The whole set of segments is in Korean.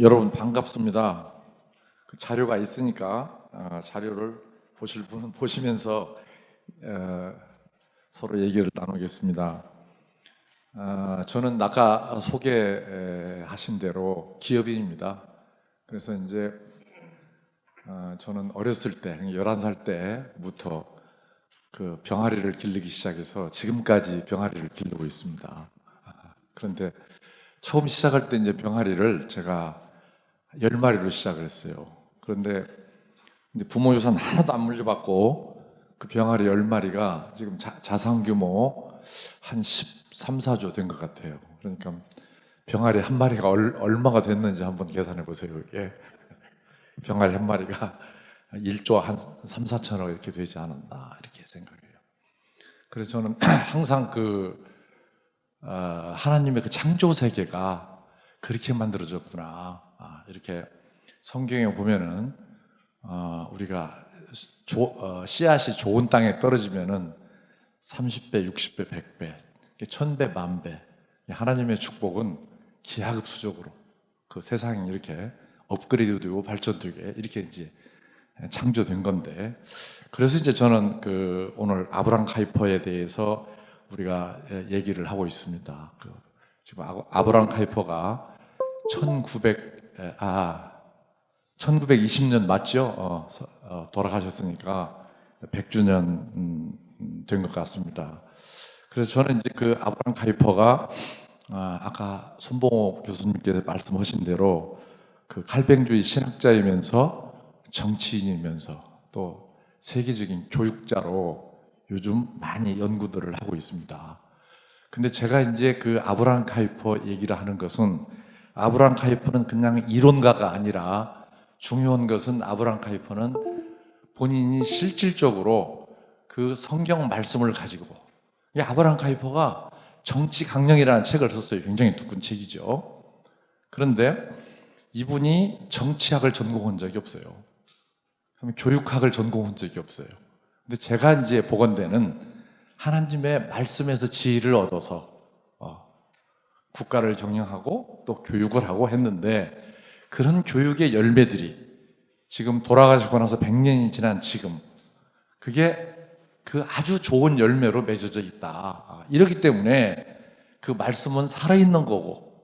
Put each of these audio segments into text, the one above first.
여러분 반갑습니다. 그 자료가 있으니까 자료를 보실 분은 보시면서 서로 얘기를 나누겠습니다. 저는 아까 소개하신 대로 기업인입니다. 그래서 이제 저는 어렸을 때 11살 때부터 그 병아리를 기르기 시작해서 지금까지 병아리를 기르고 있습니다. 그런데 처음 시작할 때 이제 병아리를 제가 10마리로 시작을 했어요. 그런데 이제 부모 유산 하나도 안 물려받고 그 병아리 10마리가 지금 자산 규모 한 13, 4조 된 것 같아요. 그러니까 병아리 한 마리가 얼마가 됐는지 한번 계산해 보세요. 이게 병아리 한 마리가 1조 한 3, 4천억 이렇게 되지 않았나 이렇게 생각해요. 그래서 저는 항상 하나님의 그 창조 세계가 그렇게 만들어졌구나. 이렇게 성경에 보면은 우리가 씨앗이 좋은 땅에 떨어지면은 30배, 60배, 100배, 1000배, 만배. 하나님의 축복은 기하급수적으로 그 세상이 이렇게 업그레이드되고 발전되게 이렇게 이제 창조된 건데, 그래서 이제 저는 오늘 아브람 카이퍼에 대해서 우리가 얘기를 하고 있습니다. 지금 아브람 카이퍼가 1920년 맞죠? 돌아가셨으니까 100주년 된 것 같습니다. 그래서 저는 이제 아브람 카이퍼가 아까 손봉호 교수님께서 말씀하신 대로 칼뱅주의 신학자이면서 정치인이면서 또 세계적인 교육자로 요즘 많이 연구들을 하고 있습니다. 근데 제가 이제 아브람 카이퍼 얘기를 하는 것은, 아브람 카이퍼는 그냥 이론가가 아니라 중요한 것은 아브람 카이퍼는 본인이 실질적으로 그 성경 말씀을 가지고, 아브람 카이퍼가 정치 강령이라는 책을 썼어요. 굉장히 두꺼운 책이죠. 그런데 이분이 정치학을 전공한 적이 없어요. 교육학을 전공한 적이 없어요. 근데 제가 이제 보건대는 하나님의 말씀에서 지혜를 얻어서 국가를 경영하고 또 교육을 하고 했는데, 그런 교육의 열매들이 지금 돌아가시고 나서 100년이 지난 지금 그게 아주 좋은 열매로 맺어져 있다. 이렇기 때문에 그 말씀은 살아있는 거고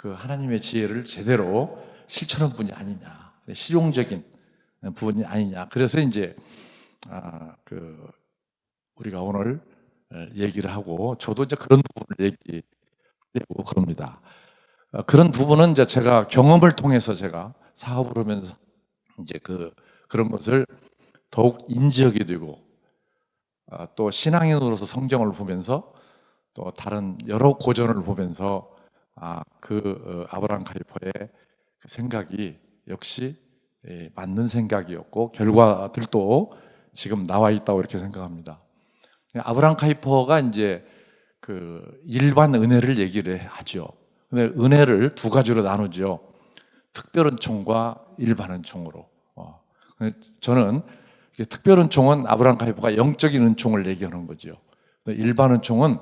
하나님의 지혜를 제대로 실천한 분이 아니냐, 실용적인 부분이 아니냐. 그래서 이제 우리가 오늘 얘기를 하고, 저도 이제 그런 부분을 얘기하고 그럽니다. 그런 부분은 이제 제가 경험을 통해서 제가 사업을 하면서 이제 그런 것을 더욱 인지하게 되고, 또 신앙인으로서 성경을 보면서 또 다른 여러 고전을 보면서 아브람 카이퍼의 생각이 역시 맞는 생각이었고 결과들도 지금 나와 있다고 이렇게 생각합니다. 아브람 카이퍼가 이제 일반 은혜를 얘기를 하죠. 근데 은혜를 두 가지로 나누죠. 특별 은총과 일반 은총으로. 저는 특별 은총은 아브람 카이퍼가 영적인 은총을 얘기하는 거죠. 일반 은총은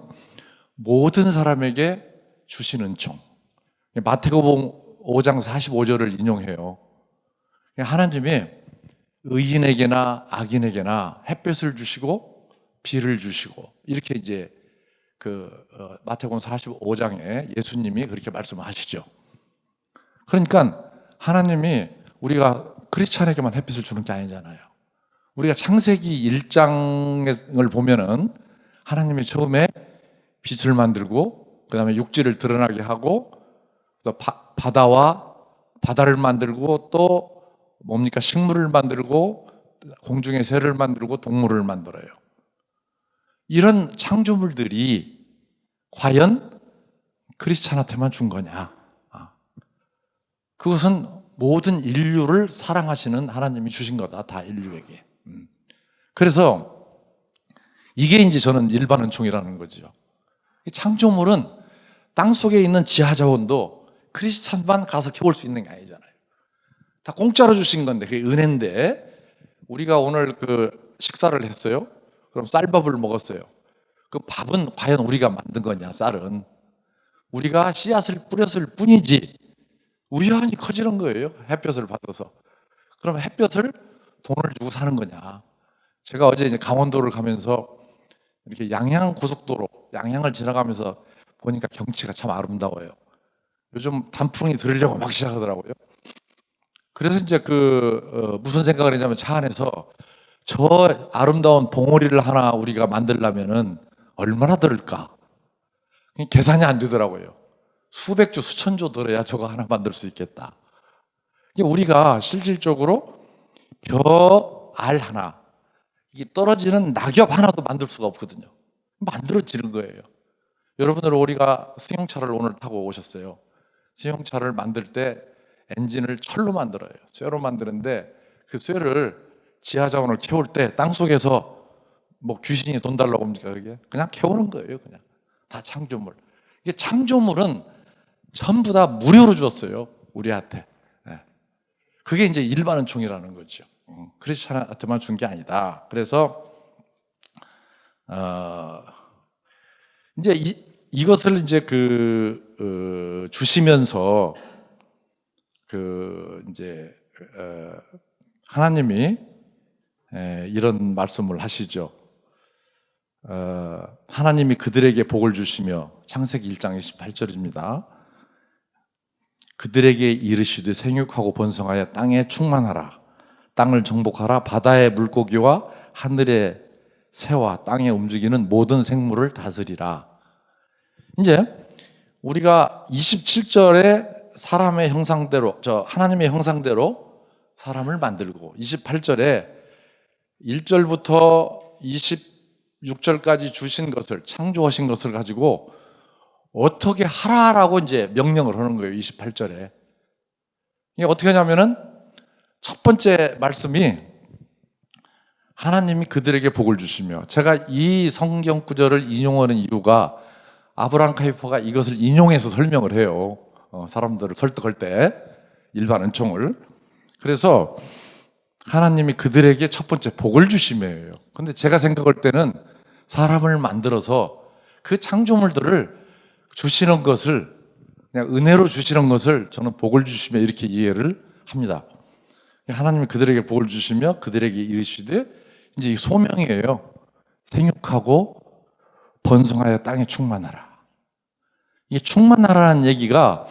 모든 사람에게 주신 은총. 마태복음 5장 45절을 인용해요. 하나님이 의인에게나 악인에게나 햇볕을 주시고 비를 주시고, 이렇게 이제 마태복음 45장에 예수님이 그렇게 말씀하시죠. 그러니까 하나님이 우리가 크리스찬에게만 햇빛을 주는 게 아니잖아요. 우리가 창세기 1장을 보면은 하나님이 처음에 빛을 만들고 그 다음에 육지를 드러나게 하고 또 바다를 만들고 또 뭡니까? 식물을 만들고 공중의 새를 만들고 동물을 만들어요. 이런 창조물들이 과연 크리스찬한테만 준 거냐? 그것은 모든 인류를 사랑하시는 하나님이 주신 거다, 다 인류에게. 그래서 이게 이제 저는 일반 은총이라는 거죠. 창조물은 땅속에 있는 지하 자원도 크리스찬만 가서 캐볼 수 있는 게 아니잖아요. 다 공짜로 주신 건데, 그게 은혜인데, 우리가 오늘 식사를 했어요. 그럼 쌀밥을 먹었어요. 그 밥은 과연 우리가 만든 거냐? 쌀은 우리가 씨앗을 뿌렸을 뿐이지 우연히 커지는 거예요. 햇볕을 받아서. 그러면 햇볕을 돈을 주고 사는 거냐? 제가 어제 이제 강원도를 가면서 이렇게 양양 고속도로, 양양을 지나가면서 보니까 경치가 참 아름다워요. 요즘 단풍이 들으려고 막 시작하더라고요. 그래서 이제 무슨 생각을 했냐면 차 안에서 저 아름다운 봉우리를 하나 우리가 만들려면은 얼마나 들을까? 계산이 안 되더라고요. 수백 조, 수천 조 들어야 저거 하나 만들 수 있겠다. 이게 우리가 실질적으로 벼알 하나, 이게 떨어지는 낙엽 하나도 만들 수가 없거든요. 만들어지는 거예요. 여러분들 우리가 승용차를 오늘 타고 오셨어요. 승용차를 만들 때 엔진을 철로 만들어요. 쇠로 만드는데 그 쇠를 지하자원을 캐올 때 땅속에서 뭐 귀신이 돈 달라고 합니까? 그게 그냥 캐오는 거예요. 그냥 다 창조물. 이게 창조물은 전부 다 무료로 주었어요. 우리한테. 네. 그게 이제 일반 은총이라는 거죠. 크리스찬한테만 준 게 아니다. 그래서 이제 이것을 이제 주시면서 이제 하나님이 이런 말씀을 하시죠. 하나님이 그들에게 복을 주시며 창세기 1장 28절입니다. 그들에게 이르시되 생육하고 번성하여 땅에 충만하라. 땅을 정복하라. 바다의 물고기와 하늘의 새와 땅에 움직이는 모든 생물을 다스리라. 이제 우리가 27절에 사람의 형상대로, 하나님의 형상대로 사람을 만들고 28절에 1절부터 26절까지 주신 것을, 창조하신 것을 가지고 어떻게 하라라고 이제 명령을 하는 거예요. 28절에. 이게 어떻게 하냐면은 첫 번째 말씀이 하나님이 그들에게 복을 주시며, 제가 이 성경 구절을 인용하는 이유가 아브라함 카이퍼가 이것을 인용해서 설명을 해요. 사람들을 설득할 때 일반 은총을. 그래서 하나님이 그들에게 첫 번째 복을 주시며요. 근데 제가 생각할 때는 사람을 만들어서 그 창조물들을 주시는 것을, 그냥 은혜로 주시는 것을 저는 복을 주시며 이렇게 이해를 합니다. 하나님이 그들에게 복을 주시며 그들에게 이르시되, 이제 이 소명이에요. 생육하고 번성하여 땅에 충만하라. 이게 충만하라는 얘기가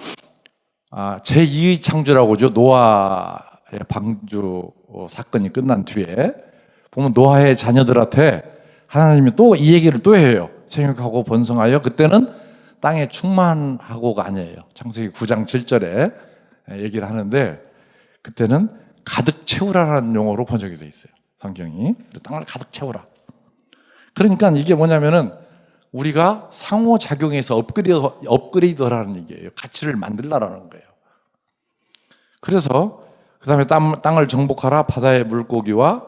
제2의 창조라고 하죠. 노아의 방주 사건이 끝난 뒤에 보면 노아의 자녀들한테 하나님이 또 이 얘기를 또 해요. 생육하고 번성하여, 그때는 땅에 충만하고가 아니에요. 창세기 9장 7절에 얘기를 하는데, 그때는 가득 채우라는 용어로 번역이 되어 있어요. 성경이. 땅을 가득 채우라. 그러니까 이게 뭐냐면은 우리가 상호작용해서 업그레이드라는 얘기예요. 가치를 만들라라는 거예요. 그래서 그 다음에 땅을 정복하라. 바다의 물고기와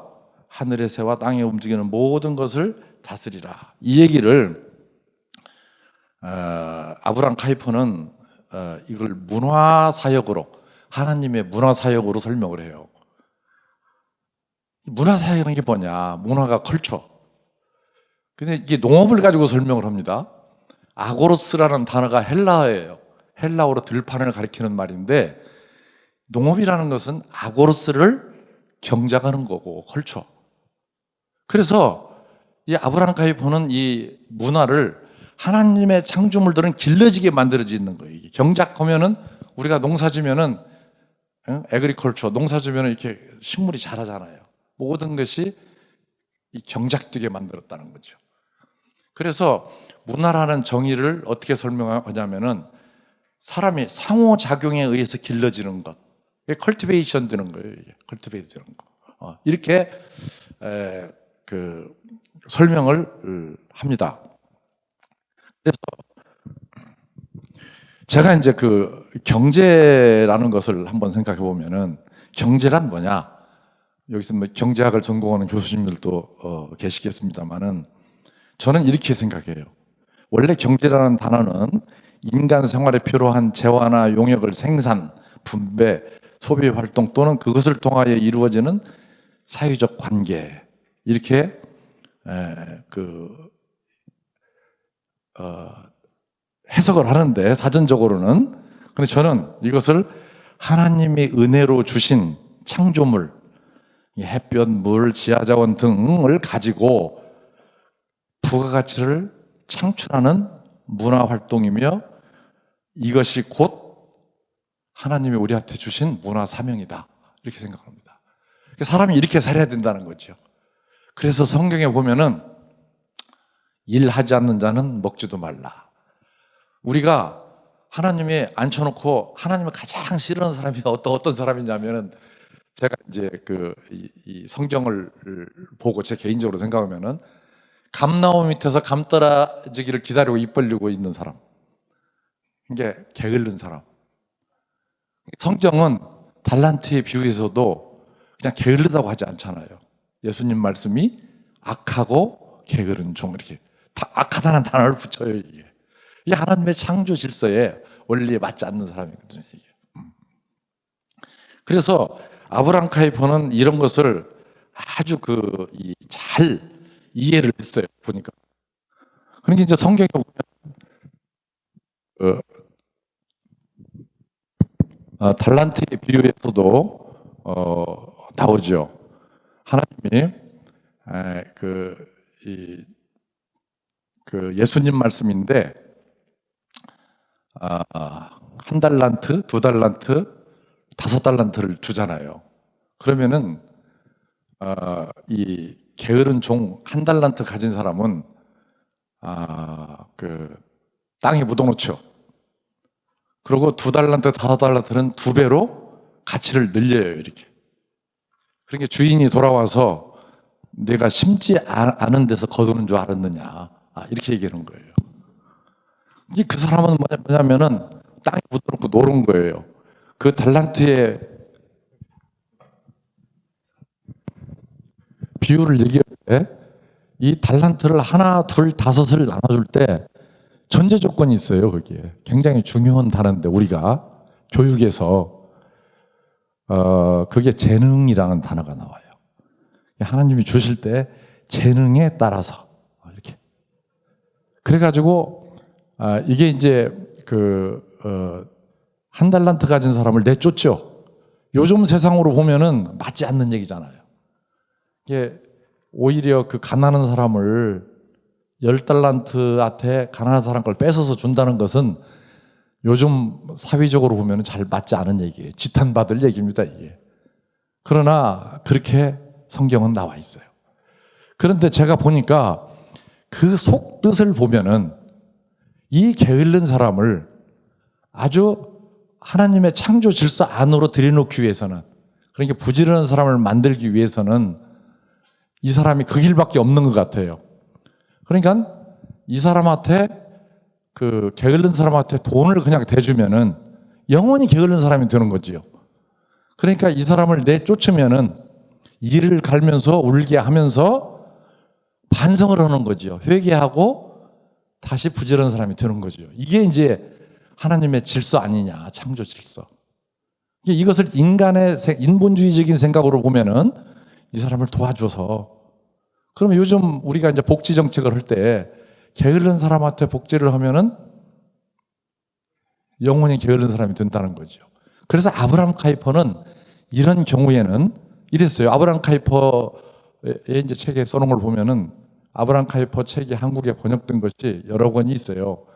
하늘의 새와 땅에 움직이는 모든 것을 다스리라. 이 얘기를 아브라함 카이퍼는 이걸 문화사역으로, 하나님의 문화사역으로 설명을 해요. 문화사역은 게 뭐냐? 문화가 컬처. 근데 이게 농업을 가지고 설명을 합니다. 아고로스라는 단어가 헬라어예요. 헬라어로 들판을 가리키는 말인데, 농업이라는 것은 아고로스를 경작하는 거고, 컬처. 그래서 이 아브라함 카이퍼는 이 문화를, 하나님의 창조물들은 길러지게 만들어지는 거예요. 이게 경작하면은, 우리가 농사 지면은, 에그리컬처, 농사 지면은 이렇게 식물이 자라잖아요. 모든 것이 이 경작되게 만들었다는 거죠. 그래서 문화라는 정의를 어떻게 설명하냐면은 사람이 상호작용에 의해서 길러지는 것, 이게 컬티베이션 되는 거예요. 이게 컬티베이트 되는 거. 이렇게 설명을 합니다. 그래서 제가 이제 경제라는 것을 한번 생각해 보면은, 경제란 뭐냐? 여기서 뭐 경제학을 전공하는 교수님들도 계시겠습니다만은, 저는 이렇게 생각해요. 원래 경제라는 단어는 인간 생활에 필요한 재화나 용역을 생산, 분배, 소비 활동 또는 그것을 통하여 이루어지는 사회적 관계, 이렇게 해석을 하는데, 사전적으로는. 근데 저는 이것을 하나님이 은혜로 주신 창조물, 이 햇볕, 물, 지하자원 등을 가지고 부가가치를 창출하는 문화활동이며 이것이 곧 하나님이 우리한테 주신 문화 사명이다, 이렇게 생각합니다. 사람이 이렇게 살아야 된다는 거죠. 그래서 성경에 보면은 일하지 않는 자는 먹지도 말라. 우리가 하나님이 앉혀놓고 하나님을 가장 싫어하는 사람이 어떤 사람이냐면은, 제가 이제 이 성경을 보고 제 개인적으로 생각하면은 감나무 밑에서 감 떨어지기를 기다리고 입 벌리고 있는 사람, 이게 게으른 사람. 성경은 달란트의 비유에서도 그냥 게으르다고 하지 않잖아요. 예수님 말씀이 악하고 게으른 종, 이렇게 다 악하다는 단어를 붙여요. 이게 하나님의 창조 질서에 원리에 맞지 않는 사람이거든요, 이게. 그래서 아브라함 카이퍼는 이런 것을 아주 잘 이해를 했어요, 보니까. 그러니까 이제 성경에 보면 달란트의 비유에서도 나오죠. 하나님이 예수님 말씀인데, 한 달란트, 두 달란트, 5달란트를 주잖아요. 그러면은 이 게으른 종 한 달란트 가진 사람은 땅에 묻어놓죠. 그리고 2달란트, 5달란트는 2배로 가치를 늘려요, 이렇게. 그러니까 주인이 돌아와서 내가 심지 않은 데서 거두는 줄 알았느냐, 이렇게 얘기하는 거예요. 그 사람은 뭐냐면은 땅에 묻어놓고 노는 거예요. 그 달란트의 비율을 얘기할 때, 이 달란트를 하나, 둘, 5을 나눠줄 때 전제 조건이 있어요. 거기에 굉장히 중요한 단어인데, 우리가 교육에서 그게 재능이라는 단어가 나와요. 하나님이 주실 때 재능에 따라서 이렇게. 그래가지고 이게 이제 한 달란트 가진 사람을 내쫓죠. 요즘 세상으로 보면은 맞지 않는 얘기잖아요. 이게 오히려 가난한 사람을 10달란트한테 가난한 사람 걸 뺏어서 준다는 것은 요즘 사회적으로 보면 잘 맞지 않은 얘기예요. 지탄받을 얘기입니다, 이게. 그러나 그렇게 성경은 나와 있어요. 그런데 제가 보니까 그 속뜻을 보면은 이 게으른 사람을 아주 하나님의 창조 질서 안으로 들여놓기 위해서는, 그러니까 부지런한 사람을 만들기 위해서는 이 사람이 그 길밖에 없는 것 같아요. 그러니까 이 사람한테, 게으른 사람한테 돈을 그냥 대주면은 영원히 게으른 사람이 되는 거지요. 그러니까 이 사람을 내쫓으면은 이를 갈면서 울게 하면서 반성을 하는 거지요. 회개하고 다시 부지런한 사람이 되는 거죠. 이게 이제 하나님의 질서 아니냐, 창조 질서. 이것을 인간의 인본주의적인 생각으로 보면은 이 사람을 도와줘서, 그러면 요즘 우리가 이제 복지 정책을 할 때 게으른 사람한테 복지를 하면은 영원히 게으른 사람이 된다는 거죠. 그래서 아브라함 카이퍼는 이런 경우에는 이랬어요. 아브라함 카이퍼의 이제 책에 써놓은 걸 보면은, 아브라함 카이퍼 책이 한국에 번역된 것이 여러 권이 있어요.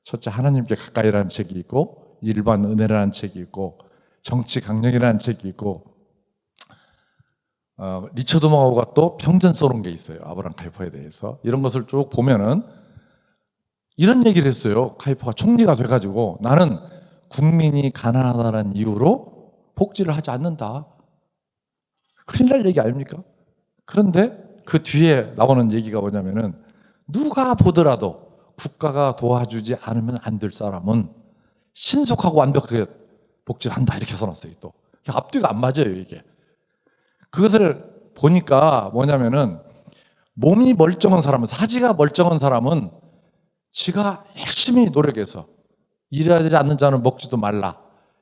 첫째, 하나님께 가까이라는 책이 있고, 일반 은혜라는 책이 있고, 정치 강령이라는 책이 있고, 리처드 마우가 또 평전 써놓은 게 있어요. 아브라함 카이퍼에 대해서. 이런 것을 쭉 보면은 이런 얘기를 했어요. 카이퍼가 총리가 돼가지고, 나는 국민이 가난하다는 이유로 복지를 하지 않는다. 큰일 날 얘기 아닙니까? 그런데 그 뒤에 나오는 얘기가 뭐냐면은, 누가 보더라도 국가가 도와주지 않으면 안 될 사람은 신속하고 완벽하게 복지를 한다, 이렇게 써놨어요. 또 앞뒤가 안 맞아요, 이게. 그것을 보니까 뭐냐면은, 몸이 멀쩡한 사람은, 사지가 멀쩡한 사람은 지가 열심히 노력해서, 일하지 않는 자는 먹지도 말라,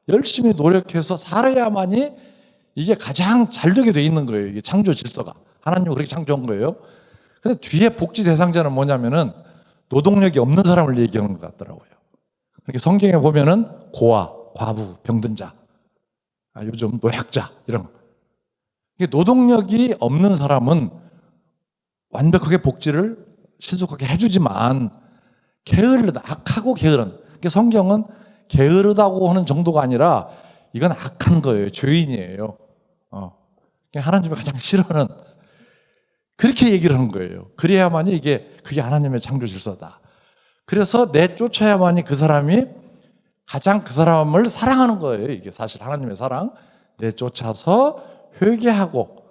열심히 노력해서 살아야만이 이게 가장 잘 되게 돼 있는 거예요. 이게 창조 질서가. 하나님은 그렇게 창조한 거예요. 근데 뒤에 복지 대상자는 뭐냐면은 노동력이 없는 사람을 얘기하는 것 같더라고요. 그렇게 성경에 보면은 고아, 과부, 병든 자, 요즘 노약자 이런 거. 이게 노동력이 없는 사람은 완벽하게 복지를 신속하게 해주지만 게으르다, 악하고 게으른. 그러니까 성경은 게으르다고 하는 정도가 아니라 이건 악한 거예요. 죄인이에요. 하나님이 가장 싫어하는, 그렇게 얘기를 하는 거예요. 그래야만이 그게 하나님의 창조 질서다. 그래서 내쫓아야만이 그 사람이 가장 그 사람을 사랑하는 거예요. 이게 사실 하나님의 사랑. 내쫓아서 회개하고,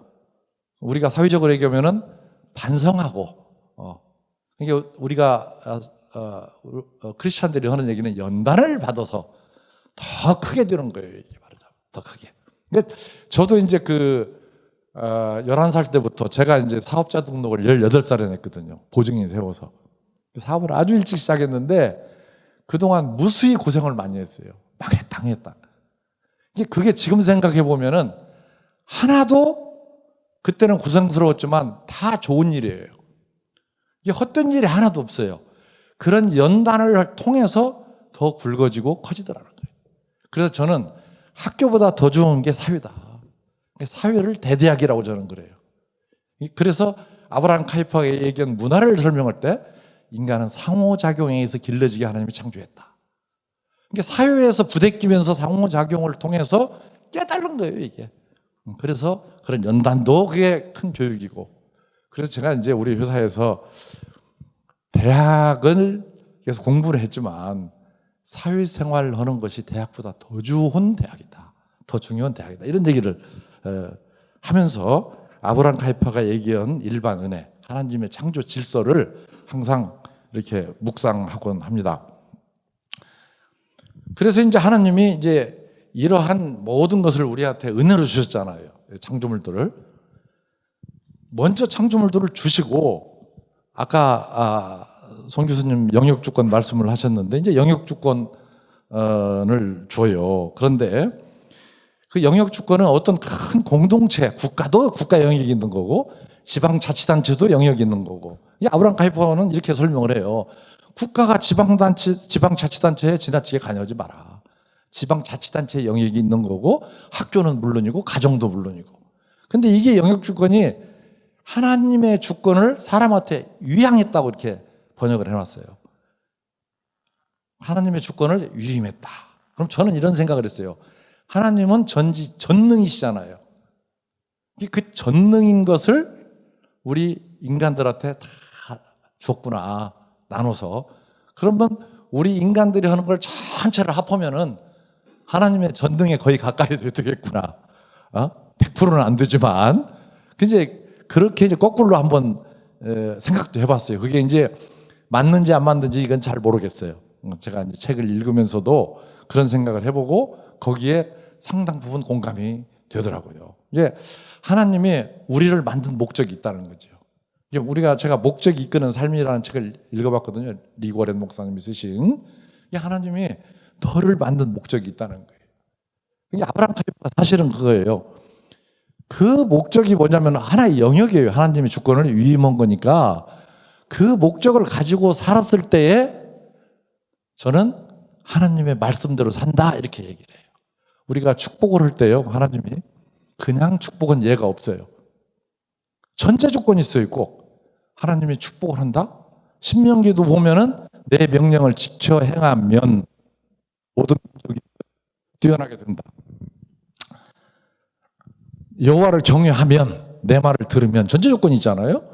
우리가 사회적으로 얘기하면은 반성하고, 그러니까 우리가 크리스찬들이 하는 얘기는 연단을 받아서 더 크게 되는 거예요. 이게 말하자면 더 크게. 그러니까 저도 이제 11살 때부터 제가 이제 사업자 등록을 18살에 냈거든요. 보증인 세워서. 사업을 아주 일찍 시작했는데 그동안 무수히 고생을 많이 했어요. 망했다. 그게 지금 생각해 보면은 하나도 그때는 고생스러웠지만 다 좋은 일이에요. 이게 헛된 일이 하나도 없어요. 그런 연단을 통해서 더 굵어지고 커지더라는 거예요. 그래서 저는 학교보다 더 좋은 게 사회다. 사회를 대대학이라고 저는 그래요. 그래서 아브라함 카이퍼가 얘기한 문화를 설명할 때 인간은 상호작용에 의해서 길러지게 하나님이 창조했다. 그러니까 사회에서 부대끼면서 상호작용을 통해서 깨달은 거예요, 이게. 그래서 그런 연단도 그게 큰 교육이고. 그래서 제가 이제 우리 회사에서 대학을 계속 공부를 했지만 사회생활을 하는 것이 대학보다 더 좋은 대학이다. 더 중요한 대학이다. 이런 얘기를 하면서 아브라함 카이퍼가 얘기한 일반 은혜, 하나님의 창조 질서를 항상 이렇게 묵상하곤 합니다. 그래서 이제 하나님이 이제 이러한 모든 것을 우리한테 은혜로 주셨잖아요. 창조물들을. 먼저 창조물들을 주시고, 아까 송 교수님 영역주권 말씀을 하셨는데, 이제 영역주권을 줘요. 그런데 그 영역주권은 어떤 큰 공동체, 국가도 국가 영역이 있는 거고, 지방자치단체도 영역이 있는 거고. 아브라함 카이퍼는 이렇게 설명을 해요. 국가가 지방자치단체에 지나치게 관여하지 마라. 지방자치단체의 영역이 있는 거고, 학교는 물론이고, 가정도 물론이고. 근데 이게 영역주권이 하나님의 주권을 사람한테 위양했다고 이렇게 번역을 해놨어요. 하나님의 주권을 위임했다. 그럼 저는 이런 생각을 했어요. 하나님은 전능이시잖아요. 그 전능인 것을 우리 인간들한테 다 줬구나. 나눠서. 그러면 우리 인간들이 하는 걸 전체를 합하면은 하나님의 전능에 거의 가까이 되겠구나. 100%는 안 되지만. 이제 그렇게 이제 거꾸로 한번 생각도 해봤어요. 그게 이제 맞는지 안 맞는지 이건 잘 모르겠어요. 제가 이제 책을 읽으면서도 그런 생각을 해보고 거기에 상당 부분 공감이 되더라고요. 이제 하나님이 우리를 만든 목적이 있다는 거죠. 제가 목적이 이끄는 삶이라는 책을 읽어봤거든요. 리 워렌 목사님이 쓰신. 하나님이 너를 만든 목적이 있다는 거예요. 아브라함 카이퍼가 사실은 그거예요. 그 목적이 뭐냐면 하나의 영역이에요. 하나님의 주권을 위임한 거니까 그 목적을 가지고 살았을 때에 저는 하나님의 말씀대로 산다 이렇게 얘기를 해요. 우리가 축복을 할 때요, 하나님이 그냥 축복은 예가 없어요. 전제 조건이 있어요. 꼭 하나님이 축복을 한다. 신명기도 보면은 내 명령을 지켜 행하면 모든 민족이 뛰어나게 된다. 여호와를 경외하면, 내 말을 들으면, 전제 조건이 있잖아요.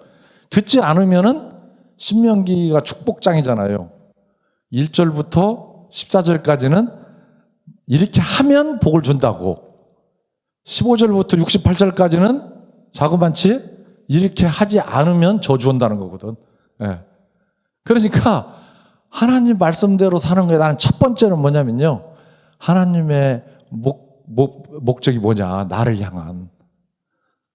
듣지 않으면은 신명기가 축복장이잖아요. 1절부터 14절까지는 이렇게 하면 복을 준다고, 15절부터 68절까지는 자그만치 이렇게 하지 않으면 저주한다는 거거든. 네. 그러니까 하나님 말씀대로 사는 거에 나는 첫 번째는 뭐냐면요, 하나님의 목적이 뭐냐, 나를 향한,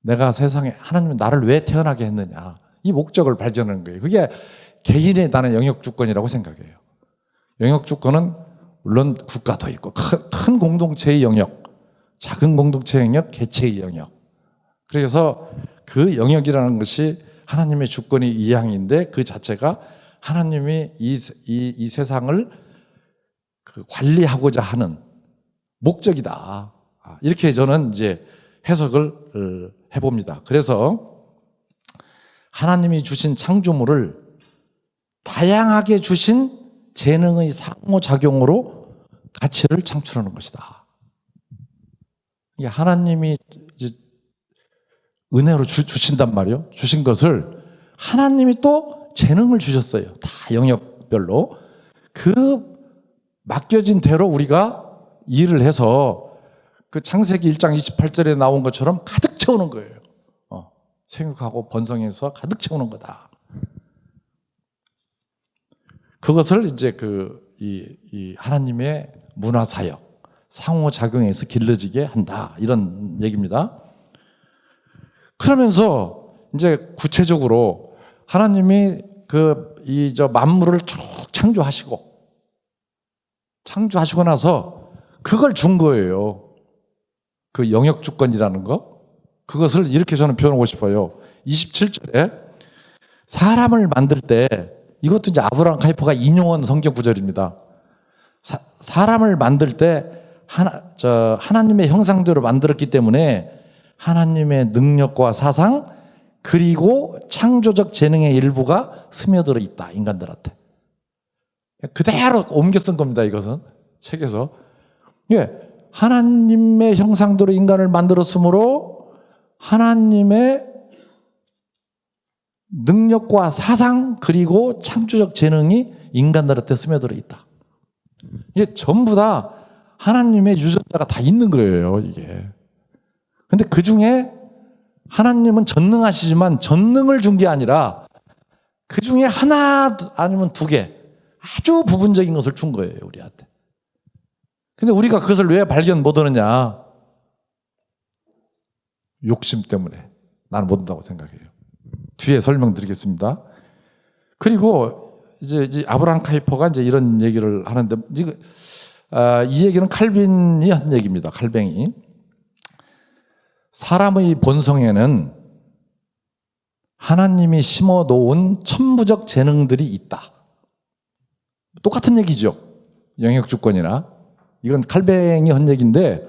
내가 세상에 하나님은 나를 왜 태어나게 했느냐, 이 목적을 발견하는 거예요. 그게 개인의 나는 영역주권이라고 생각해요. 영역주권은 물론 국가도 있고 큰 공동체의 영역, 작은 공동체의 영역, 개체의 영역. 그래서 그 영역이라는 것이 하나님의 주권의 이양인데 그 자체가 하나님이 이 세상을 관리하고자 하는 목적이다. 이렇게 저는 이제 해석을 해봅니다. 그래서 하나님이 주신 창조물을 다양하게 주신 재능의 상호작용으로 가치를 창출하는 것이다. 이게 하나님이 이제 은혜로 주신단 말이에요. 주신 것을 하나님이 또 재능을 주셨어요. 다 영역별로. 그 맡겨진 대로 우리가 일을 해서 그 창세기 1장 28절에 나온 것처럼 가득 채우는 거예요. 생육하고 번성해서 가득 채우는 거다. 그것을 이제 이 하나님의 문화사역, 상호작용에서 길러지게 한다. 이런 얘기입니다. 그러면서 이제 구체적으로 하나님이 만물을 쭉 창조하시고 나서 그걸 준 거예요. 그 영역주권이라는 거. 그것을 이렇게 저는 표현하고 싶어요. 27절에 사람을 만들 때, 이것도 이제 아브라함 카이퍼가 인용한 성경 구절입니다. 사람을 만들 때 하나님의 형상대로 만들었기 때문에 하나님의 능력과 사상 그리고 창조적 재능의 일부가 스며들어 있다. 인간들한테. 그대로 옮겨 쓴 겁니다. 이것은 책에서. 하나님의 형상대로 인간을 만들었으므로 하나님의 능력과 사상 그리고 창조적 재능이 인간들한테 스며들어 있다. 이게 전부 다 하나님의 유전자가 다 있는 거예요. 이게. 근데 그 중에 하나님은 전능하시지만 전능을 준 게 아니라 그 중에 하나 아니면 두 개 아주 부분적인 것을 준 거예요. 우리한테. 근데 우리가 그것을 왜 발견 못 하느냐? 욕심 때문에 나는 못 한다고 생각해요. 뒤에 설명드리겠습니다. 그리고 이제 아브라함 카이퍼가 이제 이런 얘기를 하는데, 이 얘기는 칼빈이 한 얘기입니다. 칼뱅이. 사람의 본성에는 하나님이 심어 놓은 천부적 재능들이 있다. 똑같은 얘기죠. 영역주권이나. 이건 칼뱅이 한 얘기인데,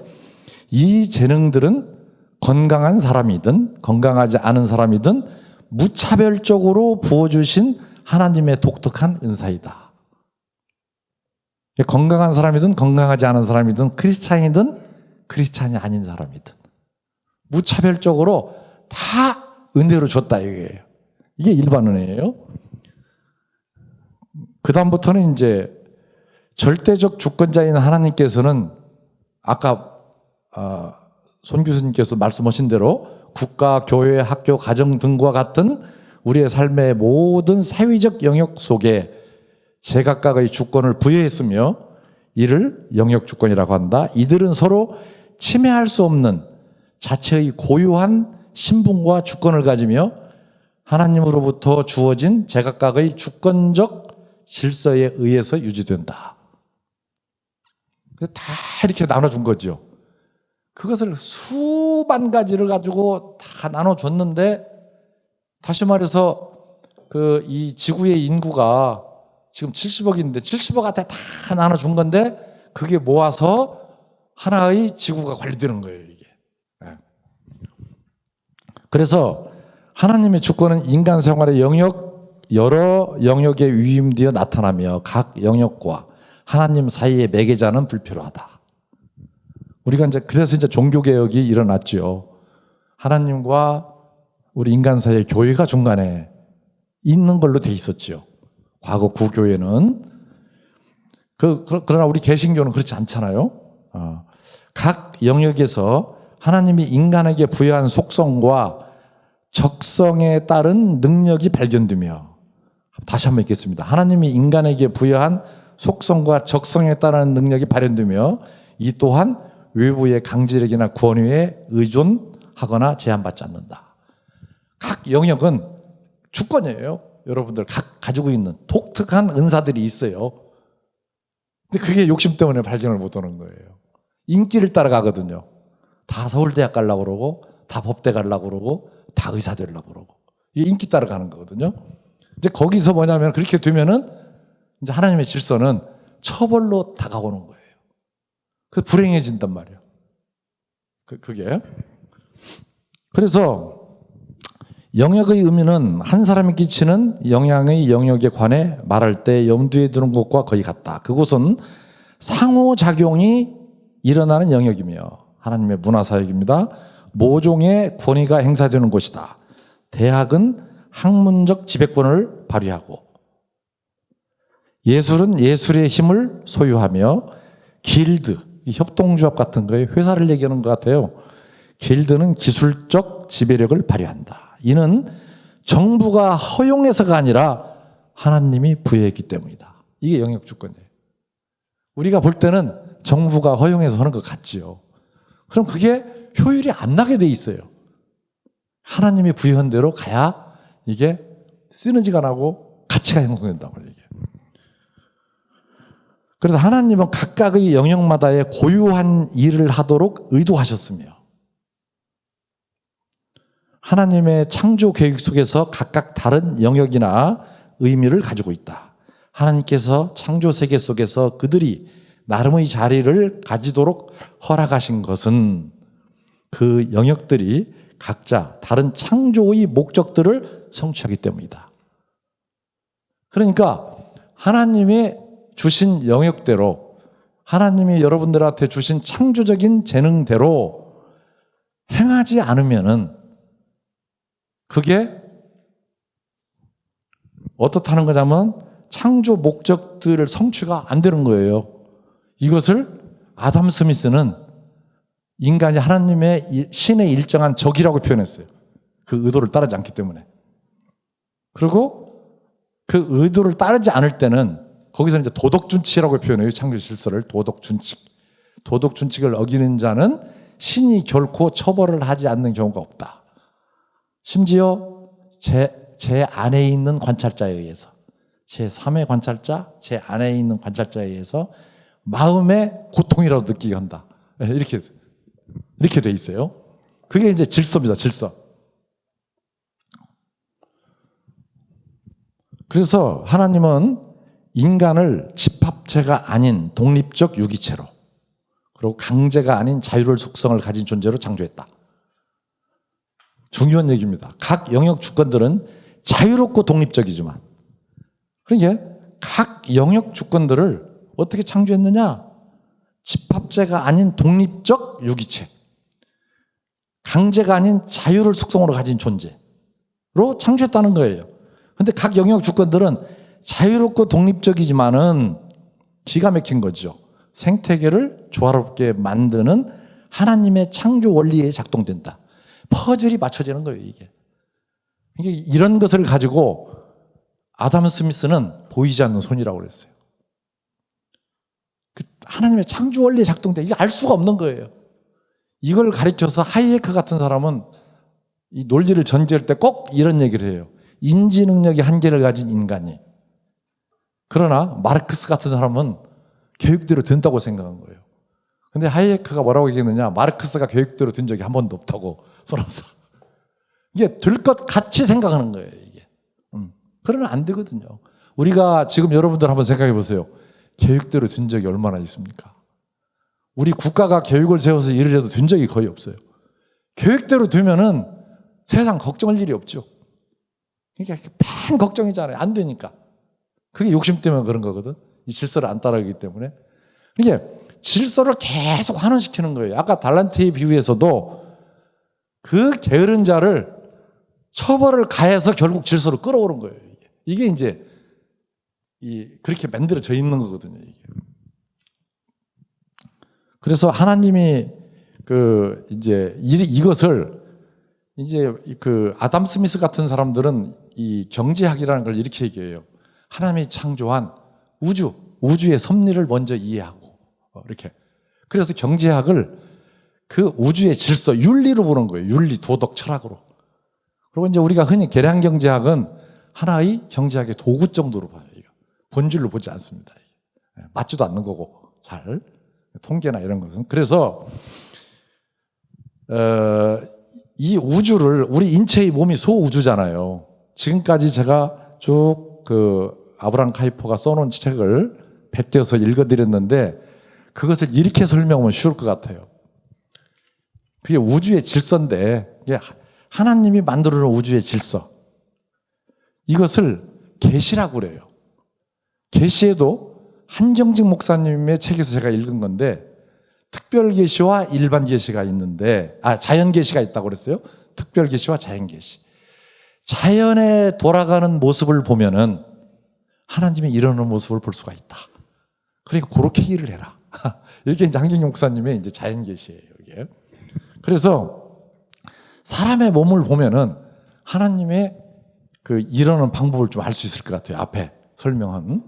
이 재능들은 건강한 사람이든 건강하지 않은 사람이든 무차별적으로 부어주신 하나님의 독특한 은사이다. 건강한 사람이든 건강하지 않은 사람이든 크리스찬이든 크리스찬이 아닌 사람이든 무차별적으로 다 은혜로 줬다 이거예요. 이게 일반 은혜예요. 그 다음부터는 이제 절대적 주권자인 하나님께서는 아까 손 교수님께서 말씀하신 대로 국가, 교회, 학교, 가정 등과 같은 우리의 삶의 모든 사회적 영역 속에 제각각의 주권을 부여했으며 이를 영역주권이라고 한다. 이들은 서로 침해할 수 없는 자체의 고유한 신분과 주권을 가지며 하나님으로부터 주어진 제각각의 주권적 질서에 의해서 유지된다. 다 이렇게 나눠준 거죠. 그것을 수만 가지를 가지고 다 나눠줬는데, 다시 말해서 이 지구의 인구가 지금 70억인데 70억한테 다 나눠준 건데 그게 모아서 하나의 지구가 관리되는 거예요, 이게. 그래서 하나님의 주권은 인간 생활의 여러 영역에 위임되어 나타나며 각 영역과 하나님 사이의 매개자는 불필요하다. 우리가 그래서 종교개혁이 일어났죠. 하나님과 우리 인간 사이의 교회가 중간에 있는 걸로 돼 있었죠. 과거 구교회는. 그러나 우리 개신교는 그렇지 않잖아요. 각 영역에서 하나님이 인간에게 부여한 속성과 적성에 따른 능력이 발견되며, 다시 한번 읽겠습니다. 하나님이 인간에게 부여한 속성과 적성에 따른 능력이 발현되며 이 또한 외부의 강제력이나 권위에 의존하거나 제한받지 않는다. 각 영역은 주권이에요. 여러분들 각 가지고 있는 독특한 은사들이 있어요. 근데 그게 욕심 때문에 발견을 못 하는 거예요. 인기를 따라가거든요. 다 서울대학 가려고 그러고 다 법대 가려고 그러고 다 의사 되려고 그러고. 이게 인기 따라가는 거거든요. 이제 거기서 뭐냐면 그렇게 되면은 이제 하나님의 질서는 처벌로 다가오는 거예요. 그래서 불행해진단 말이에요. 그게. 그래서 영역의 의미는 한 사람이 끼치는 영향의 영역에 관해 말할 때 염두에 두는 것과 거의 같다. 그곳은 상호작용이 일어나는 영역이며 하나님의 문화사역입니다. 모종의 권위가 행사되는 곳이다. 대학은 학문적 지배권을 발휘하고 예술은 예술의 힘을 소유하며 길드, 협동조합 같은 거에 회사를 얘기하는 것 같아요. 길드는 기술적 지배력을 발휘한다. 이는 정부가 허용해서가 아니라 하나님이 부여했기 때문이다. 이게 영역주권이에요. 우리가 볼 때는 정부가 허용해서 하는 것 같지요. 그럼 그게 효율이 안 나게 돼 있어요. 하나님이 부여한 대로 가야 이게 시너지가 나고 가치가 형성된다고 얘기해요. 그래서 하나님은 각각의 영역마다의 고유한 일을 하도록 의도하셨으며 하나님의 창조 계획 속에서 각각 다른 영역이나 의미를 가지고 있다. 하나님께서 창조 세계 속에서 그들이 나름의 자리를 가지도록 허락하신 것은 그 영역들이 각자 다른 창조의 목적들을 성취하기 때문이다. 그러니까 하나님이 주신 영역대로 하나님이 여러분들한테 주신 창조적인 재능대로 행하지 않으면은 그게 어떻다는 거냐면 창조 목적들을 성취가 안 되는 거예요. 이것을 아담 스미스는 인간이 하나님의 신의 일정한 적이라고 표현했어요. 그 의도를 따르지 않기 때문에. 그리고 그 의도를 따르지 않을 때는 거기서 이제 도덕준칙이라고 표현해요. 창조 질서를 도덕준칙. 도덕준칙을 어기는 자는 신이 결코 처벌을 하지 않는 경우가 없다. 심지어 제 안에 있는 관찰자에 의해서 제 3의 관찰자, 제 안에 있는 관찰자에 의해서 마음의 고통이라도 느끼게 한다. 이렇게 돼 있어요. 그게 이제 질서입니다. 질서. 그래서 하나님은 인간을 집합체가 아닌 독립적 유기체로 그리고 강제가 아닌 자유로울 속성을 가진 존재로 창조했다. 중요한 얘기입니다. 각 영역 주권들은 자유롭고 독립적이지만 그러니까 각 영역 주권들을 어떻게 창조했느냐? 집합체가 아닌 독립적 유기체, 강제가 아닌 자유를 속성으로 가진 존재로 창조했다는 거예요. 그런데 각 영역 주권들은 자유롭고 독립적이지만은 기가 막힌 거죠. 생태계를 조화롭게 만드는 하나님의 창조 원리에 작동된다. 퍼즐이 맞춰지는 거예요, 이게. 이런 것을 가지고 아담 스미스는 보이지 않는 손이라고 그랬어요. 하나님의 창조 원리에 작동돼. 이게 알 수가 없는 거예요. 이걸 가르쳐서 하이에크 같은 사람은 이 논리를 전제할 때 꼭 이런 얘기를 해요. 인지 능력의 한계를 가진 인간이. 그러나 마르크스 같은 사람은 계획대로 된다고 생각한 거예요. 근데 하이에크가 뭐라고 얘기했느냐? 마르크스가 계획대로 된 적이 한 번도 없다고 써놨어. 이게 될 것 같이 생각하는 거예요, 이게. 그러면 안 되거든요. 우리가 지금 여러분들 한번 생각해 보세요. 계획대로 된 적이 얼마나 있습니까? 우리 국가가 계획을 세워서 일을 해도 된 적이 거의 없어요. 계획대로 되면은 세상 걱정할 일이 없죠. 그러니까 맨 걱정이잖아요. 안 되니까. 그게 욕심 때문에 그런 거거든. 이 질서를 안 따라가기 때문에. 이게 질서를 계속 환원시키는 거예요. 아까 달란트의 비유에서도 그 게으른 자를 처벌을 가해서 결국 질서로 끌어오는 거예요. 이게 이제 그렇게 만들어져 있는 거거든요. 이게. 그래서 하나님이 이것을 이제 아담 스미스 같은 사람들은 이 경제학이라는 걸 이렇게 얘기해요. 하나님이 창조한 우주의 섭리를 먼저 이해하고 이렇게. 그래서 경제학을 그 우주의 질서, 윤리로 보는 거예요. 윤리, 도덕, 철학으로. 그리고 이제 우리가 흔히 계량 경제학은 하나의 경제학의 도구 정도로 봐요. 이거. 본질로 보지 않습니다. 맞지도 않는 거고 잘 통계나 이런 것은. 그래서 이 우주를 우리 인체의 몸이 소우주잖아요. 지금까지 제가 쭉 아브라함 카이퍼가 써놓은 책을 뱉어서 읽어드렸는데 그것을 이렇게 설명하면 쉬울 것 같아요. 그게 우주의 질서인데, 이게 하나님이 만들어 놓은 우주의 질서. 이것을 계시라고 그래요. 계시에도 한정직 목사님의 책에서 제가 읽은 건데, 특별 계시와 일반 계시가 있는데, 자연 계시가 있다고 그랬어요. 특별 계시와 자연 계시. 자연에 돌아가는 모습을 보면은 하나님이 일어나는 모습을 볼 수가 있다. 그러니까 그렇게 일을 해라. 이렇게 이제 한정직 목사님의 이제 자연 계시예요, 이게. 그래서 사람의 몸을 보면은 하나님의 그 일어나는 방법을 좀 알 수 있을 것 같아요. 앞에 설명한.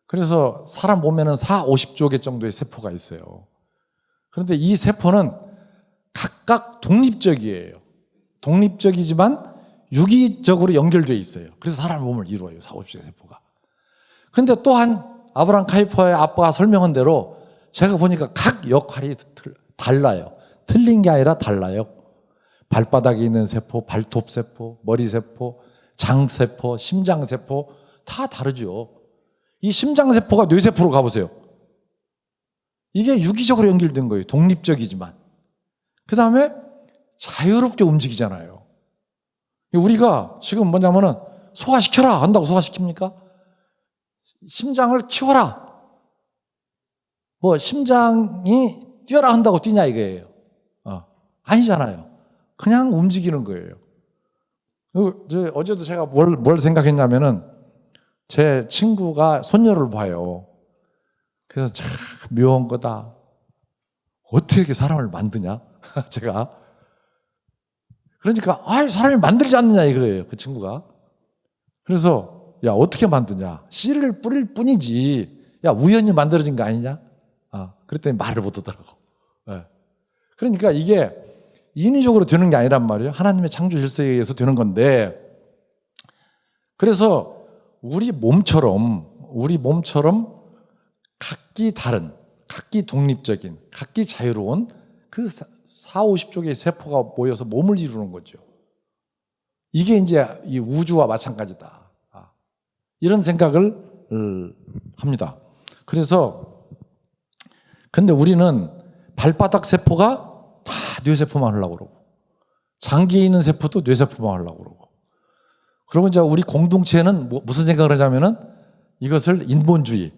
그래서 사람 몸에는 40, 50조 개 정도의 세포가 있어요. 그런데 이 세포는 각각 독립적이에요. 독립적이지만 유기적으로 연결되어 있어요. 그래서 사람 몸을 이루어요. 40, 50조 개 세포가. 그런데 또한 아브라함 카이퍼의 아빠가 설명한 대로 제가 보니까 각 역할이 달라요. 틀린 게 아니라 달라요. 발바닥에 있는 세포, 발톱 세포, 머리 세포, 장 세포, 심장 세포 다 다르죠. 이 심장 세포가 뇌 세포로 가보세요. 이게 유기적으로 연결된 거예요. 독립적이지만. 그 다음에 자유롭게 움직이잖아요. 우리가 지금 뭐냐면은 소화시켜라 한다고 소화시킵니까? 심장을 키워라. 뭐 심장이 뛰어라 한다고 뛰냐 이거예요. 아니잖아요. 그냥 움직이는 거예요. 어제도 제가 뭘 생각했냐면은 제 친구가 손녀를 봐요. 그래서 참 묘한 거다. 어떻게 이렇게 사람을 만드냐? 제가. 그러니까 사람이 만들지 않느냐 이거예요. 그 친구가. 그래서 야 어떻게 만드냐? 씨를 뿌릴 뿐이지. 야 우연히 만들어진 거 아니냐? 그랬더니 말을 못 하더라고. 네. 그러니까 이게 인위적으로 되는 게 아니란 말이에요. 하나님의 창조 질서에 의해서 되는 건데, 그래서 우리 몸처럼 각기 다른, 각기 독립적인, 각기 자유로운 그 40, 50조 개의 세포가 모여서 몸을 이루는 거죠. 이게 이제 이 우주와 마찬가지다. 이런 생각을 합니다. 그래서 근데 우리는 발바닥 세포가 다 뇌세포만 하려고 그러고, 장기에 있는 세포도 뇌세포만 하려고 그러고, 그러고 이제 우리 공동체는 무슨 생각을 하냐면은 이것을 인본주의,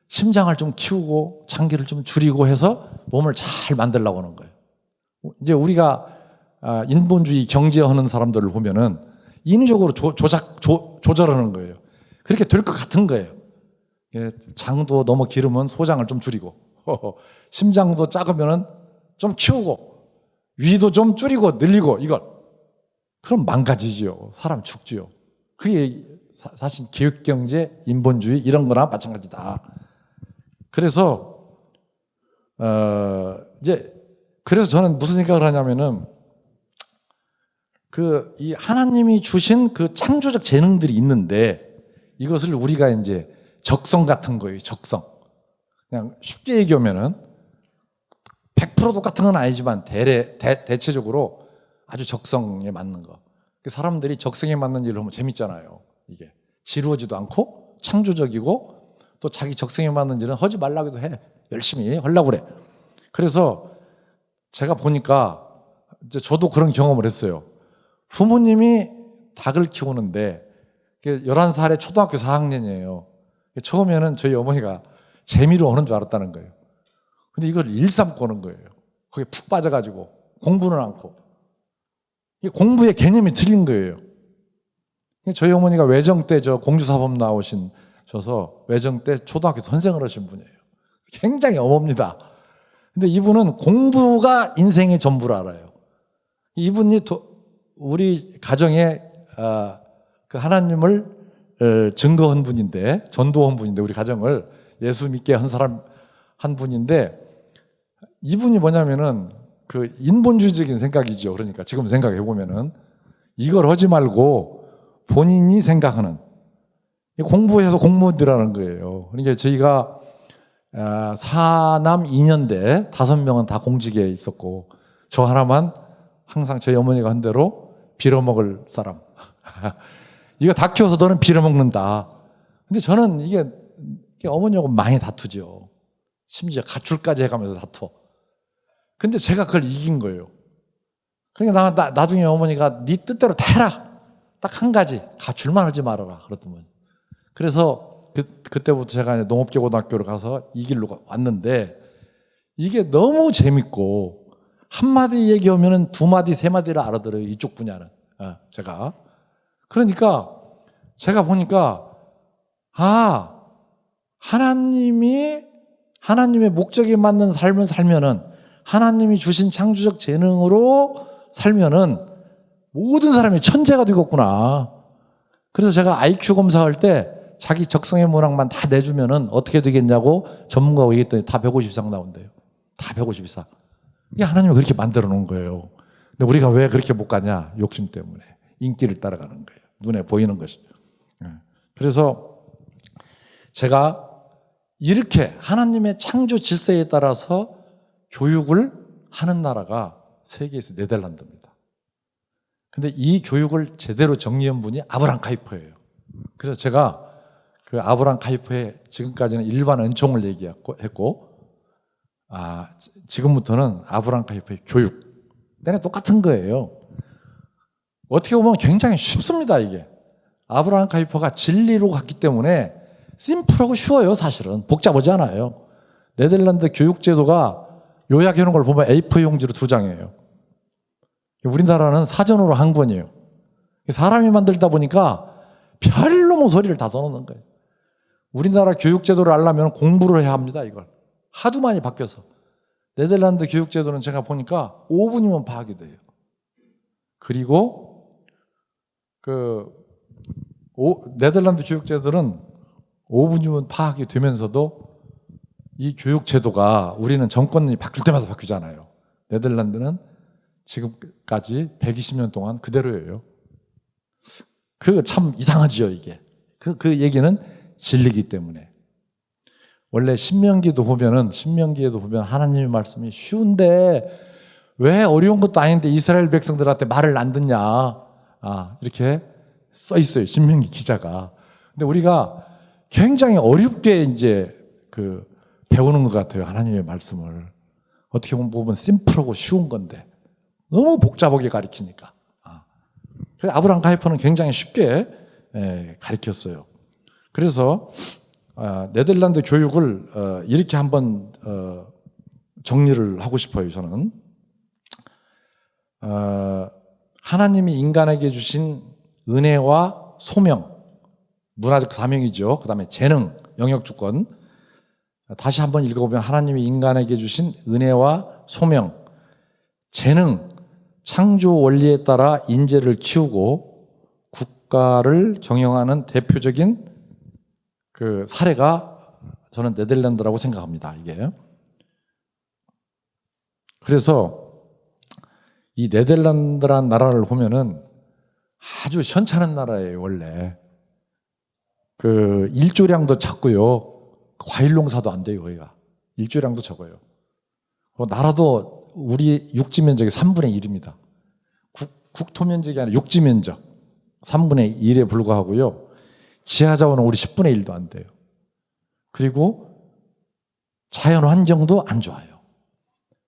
심장을 좀 키우고 장기를 좀 줄이고 해서 몸을 잘 만들려고 하는 거예요. 이제 우리가 인본주의 경제하는 사람들을 보면은 인위적으로 조절하는 거예요. 그렇게 될 것 같은 거예요. 장도 너무 기르면 소장을 좀 줄이고, 심장도 작으면은 좀 키우고, 위도 좀 줄이고 늘리고, 이걸. 그럼 망가지죠. 사람 죽지요. 그게 사실 기획경제, 인본주의 이런 거나 마찬가지다. 그래서 그래서 저는 무슨 생각을 하냐면은 이 하나님이 주신 그 창조적 재능들이 있는데 이것을 우리가 이제 적성 같은 거예요. 적성. 그냥 쉽게 얘기하면은 100% 똑같은 건 아니지만 대체적으로 아주 적성에 맞는 거. 사람들이 적성에 맞는 일을 하면 재밌잖아요. 이게 지루하지도 않고 창조적이고 또 자기 적성에 맞는 일은 하지 말라고도 해. 열심히 하려고 그래. 그래서 제가 보니까 이제 저도 그런 경험을 했어요. 부모님이 닭을 키우는데 11살에 초등학교 4학년이에요. 처음에는 저희 어머니가 재미로 하는 줄 알았다는 거예요. 근데 이걸 일삼고 하는 거예요. 거기에 푹 빠져가지고 공부는 않고. 공부의 개념이 틀린 거예요. 저희 어머니가 외정 때 공주사범 나오셔서 외정 때 초등학교 선생을 하신 분이에요. 굉장히 어멉니다. 근데 이분은 공부가 인생의 전부를 알아요. 이분이 우리 가정에 그 하나님을 증거한 분인데, 전도한 분인데, 우리 가정을 예수 믿게 한 분인데, 이분이 뭐냐면은 그 인본주의적인 생각이죠. 그러니까 지금 생각해 보면은 이걸 하지 말고 본인이 생각하는, 공부해서 공무원 되라는 거예요. 그러니까 저희가 4남 2년대 5명은 다 공직에 있었고 저 하나만 항상 저희 어머니가 한 대로 빌어먹을 사람. 이거 다 키워서 너는 빌어먹는다. 근데 저는 이게 어머니하고 많이 다투죠. 심지어 가출까지 해가면서 다투어. 근데 제가 그걸 이긴 거예요. 그러니까 나중에 어머니가 네 뜻대로 다 해라. 딱 한 가지. 가출만 하지 말아라. 그러더만. 그래서 그때부터 제가 이제 농업계고등학교를 가서 이 길로 왔는데 이게 너무 재밌고 한마디 얘기하면은 두 마디, 세 마디를 알아들어요. 이쪽 분야는. 제가. 그러니까 제가 보니까 하나님의 목적에 맞는 삶을 살면은 하나님이 주신 창조적 재능으로 살면은 모든 사람이 천재가 되겠구나. 그래서 제가 IQ 검사할 때 자기 적성의 문항만 다 내주면은 어떻게 되겠냐고 전문가가 얘기했더니 다 150 이상 나온대요. 다 150 이상. 이게 하나님이 그렇게 만들어 놓은 거예요. 근데 우리가 왜 그렇게 못 가냐? 욕심 때문에. 인기를 따라가는 거예요. 눈에 보이는 것이. 그래서 제가 이렇게 하나님의 창조 질서에 따라서 교육을 하는 나라가 세계에서 네덜란드입니다. 근데 이 교육을 제대로 정리한 분이 아브라함 카이퍼예요. 그래서 제가 그 아브라함 카이퍼의 지금까지는 일반 은총을 얘기했고, 지금부터는 아브라함 카이퍼의 교육. 내가 똑같은 거예요. 어떻게 보면 굉장히 쉽습니다, 이게. 아브라함 카이퍼가 진리로 갔기 때문에 심플하고 쉬워요, 사실은. 복잡하지 않아요. 네덜란드 교육제도가 요약해 놓은 걸 보면 A4 용지로 2장이에요. 우리나라는 사전으로 한 권이에요. 사람이 만들다 보니까 별로 소리를 다 써놓는 거예요. 우리나라 교육제도를 알려면 공부를 해야 합니다, 이걸. 하도 많이 바뀌어서. 네덜란드 교육제도는 제가 보니까 5분이면 파악이 돼요. 그리고 네덜란드 교육제도는 5분이면 파악이 되면서도 이 교육제도가 우리는 정권이 바뀔 때마다 바뀌잖아요. 네덜란드는 지금까지 120년 동안 그대로예요. 그거 참 이상하지요, 이게. 그 얘기는 진리기 때문에. 원래 신명기에도 보면 하나님의 말씀이 쉬운데 왜 어려운 것도 아닌데 이스라엘 백성들한테 말을 안 듣냐. 이렇게 써 있어요. 신명기 기자가. 근데 우리가 굉장히 어렵게 이제 배우는 것 같아요. 하나님의 말씀을. 어떻게 보면 심플하고 쉬운 건데 너무 복잡하게 가르치니까. 그래서 아브라함 카이퍼는 굉장히 쉽게 가르쳤어요. 그래서 네덜란드 교육을 이렇게 한번 정리를 하고 싶어요. 저는 하나님이 인간에게 주신 은혜와 소명, 문화적 사명이죠. 그 다음에 재능, 영역주권. 다시 한번 읽어보면 하나님이 인간에게 주신 은혜와 소명, 재능, 창조 원리에 따라 인재를 키우고 국가를 경영하는 대표적인 그 사례가 저는 네덜란드라고 생각합니다. 이게. 그래서 이 네덜란드라는 나라를 보면은 아주 현찮은 나라예요, 원래. 일조량도 작고요. 과일 농사도 안 돼요, 거기가. 일조량도 적어요. 나라도 우리 육지 면적의 3분의 1입니다. 국토 면적이 아니라 육지 면적 3분의 1에 불과하고요. 지하 자원은 우리 10분의 1도 안 돼요. 그리고 자연 환경도 안 좋아요.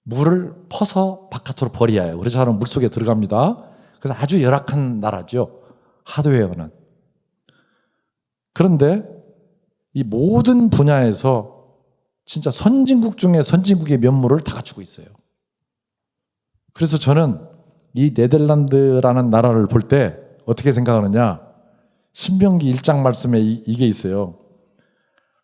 물을 퍼서 바깥으로 버려야 해요. 그래서 저는 물속에 들어갑니다. 그래서 아주 열악한 나라죠. 하드웨어는. 그런데 이 모든 분야에서 진짜 선진국 중에 선진국의 면모를 다 갖추고 있어요. 그래서 저는 이 네덜란드라는 나라를 볼 때 어떻게 생각하느냐. 신명기 1장 말씀에 이게 있어요.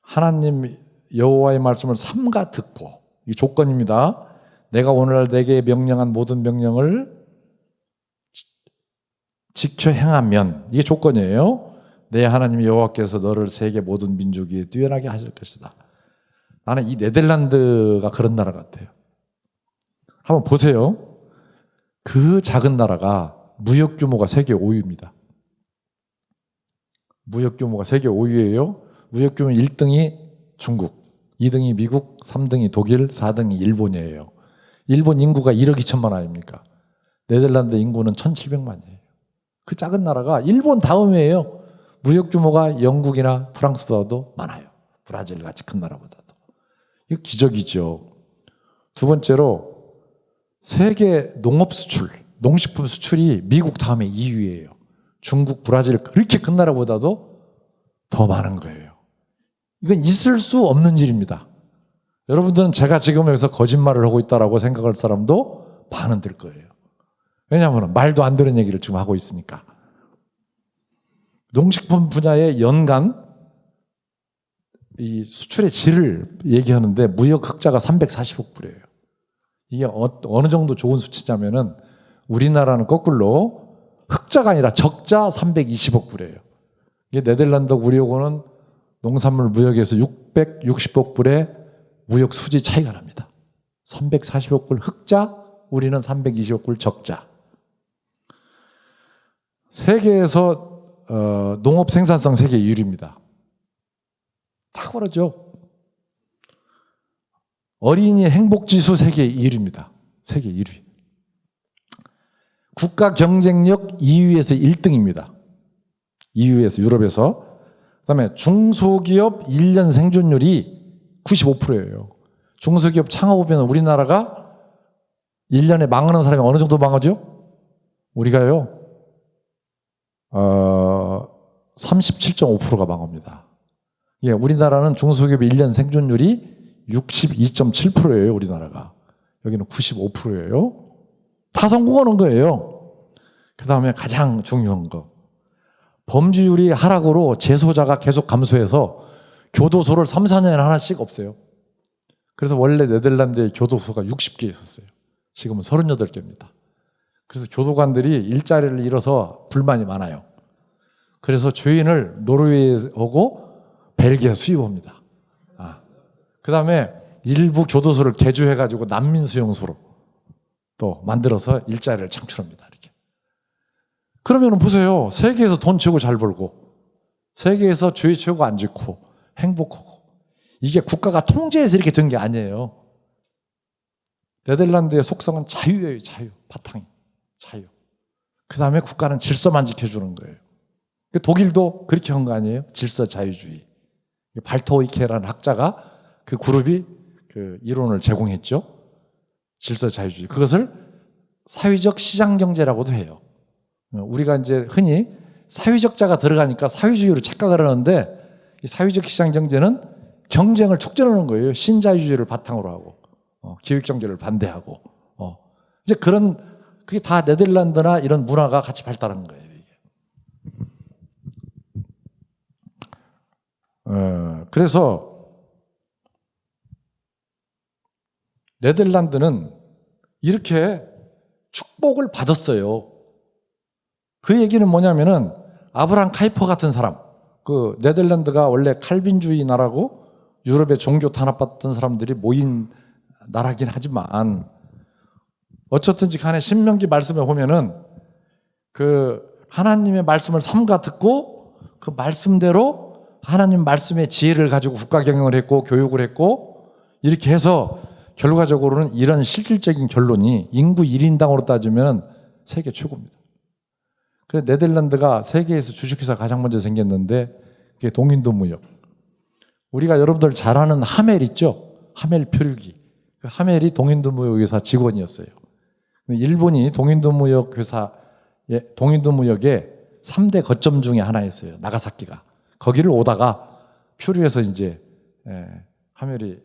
하나님 여호와의 말씀을 삼가 듣고, 이 조건입니다. 내가 오늘날 내게 명령한 모든 명령을 지켜 행하면, 이게 조건이에요. 내 하나님 여호와께서 너를 세계 모든 민족 위에 뛰어나게 하실 것이다. 나는 이 네덜란드가 그런 나라 같아요. 한번 보세요. 그 작은 나라가 무역 규모가 세계 5위입니다. 무역 규모가 세계 5위예요. 무역 규모 1등이 중국, 2등이 미국, 3등이 독일, 4등이 일본이에요. 일본 인구가 1억 2천만 아닙니까? 네덜란드 인구는 1,700만이에요. 그 작은 나라가 일본 다음이에요. 무역 규모가 영국이나 프랑스보다도 많아요. 브라질 같이 큰 나라보다도. 이거 기적이죠. 두 번째로 세계 농업 수출 농식품 수출이 미국 다음에 2위예요. 중국, 브라질 그렇게 큰 나라보다도 더 많은 거예요. 이건 있을 수 없는 일입니다. 여러분들은 제가 지금 여기서 거짓말을 하고 있다라고 생각할 사람도 많은들 거예요. 왜냐하면 말도 안 되는 얘기를 지금 하고 있으니까. 농식품 분야의 연간 이 수출의 질을 얘기하는데 무역 흑자가 340억 불이에요. 이게 어느 정도 좋은 수치냐면은 우리나라는 거꾸로 흑자가 아니라 적자 320억 불이에요. 이게 네덜란드 우리하고는 농산물 무역에서 660억 불의 무역 수지 차이가 납니다. 340억 불 흑자, 우리는 320억 불 적자. 세계에서 농업 생산성 세계 1위입니다. 탁월하죠. 어린이 행복지수 세계 1위입니다. 세계 1위. 국가 경쟁력 2위에서 1등입니다. 2위에서 유럽에서. 그다음에 중소기업 1년 생존율이 95%예요. 중소기업 창업하면 우리나라가 1년에 망하는 사람이 어느 정도 망하죠? 우리가요. 37.5%가 망합니다. 예, 우리나라는 중소기업의 1년 생존율이 62.7%예요, 우리나라가. 여기는 95%예요. 다 성공하는 거예요. 그 다음에 가장 중요한 거. 범죄율이 하락으로 재소자가 계속 감소해서 교도소를 3, 4년에 하나씩 없애요. 그래서 원래 네덜란드에 교도소가 60개 있었어요. 지금은 38개입니다. 그래서 교도관들이 일자리를 잃어서 불만이 많아요. 그래서 죄인을 노르웨이에 오고 벨기에 수입합니다. 그 다음에 일부 교도소를 개조해가지고 난민수용소로 또 만들어서 일자리를 창출합니다. 이렇게. 그러면 보세요. 세계에서 돈 최고 잘 벌고, 세계에서 죄 최고 안 짓고, 행복하고. 이게 국가가 통제해서 이렇게 된 게 아니에요. 네덜란드의 속성은 자유예요, 자유. 바탕이. 자유. 그 다음에 국가는 질서만 지켜주는 거예요. 독일도 그렇게 한 거 아니에요? 질서 자유주의. 발토이케라는 학자가 그 그룹이 그 이론을 제공했죠. 질서 자유주의. 그것을 사회적 시장 경제라고도 해요. 우리가 이제 흔히 사회적자가 들어가니까 사회주의로 착각을 하는데 이 사회적 시장 경제는 경쟁을 촉진하는 거예요. 신자유주의를 바탕으로 하고 기획 경제를 반대하고 이제 그게 다 네덜란드나 이런 문화가 같이 발달한 거예요. 이게. 그래서 네덜란드는 이렇게 축복을 받았어요. 그 얘기는 뭐냐면은 아브라함 카이퍼 같은 사람, 그 네덜란드가 원래 칼빈주의 나라고 유럽의 종교 탄압받던 사람들이 모인 나라긴 하지만 어쨌든지 간에 신명기 말씀에 보면은 그 하나님의 말씀을 삼가 듣고 그 말씀대로 하나님 말씀의 지혜를 가지고 국가 경영을 했고 교육을 했고 이렇게 해서 결과적으로는 이런 실질적인 결론이 인구 1인당으로 따지면 세계 최고입니다. 그래서 네덜란드가 세계에서 주식회사가 가장 먼저 생겼는데 그게 동인도 무역. 우리가 여러분들 잘 아는 하멜 있죠? 하멜 표류기. 그 하멜이 동인도 무역회사 직원이었어요. 일본이 동인도 무역의 3대 거점 중에 하나였어요. 나가사키가. 거기를 오다가 표류해서 이제 하멜이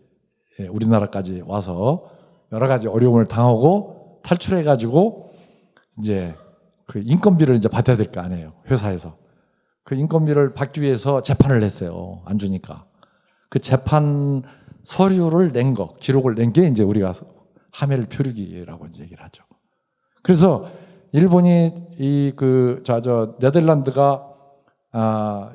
우리나라까지 와서 여러 가지 어려움을 당하고 탈출해가지고 이제 그 인건비를 이제 받아야 될 거 아니에요. 회사에서. 그 인건비를 받기 위해서 재판을 냈어요. 안 주니까. 그 재판 서류를 낸 거, 기록을 낸 게 이제 우리가 하멜 표류기라고 이제 얘기를 하죠. 그래서 일본이 네덜란드가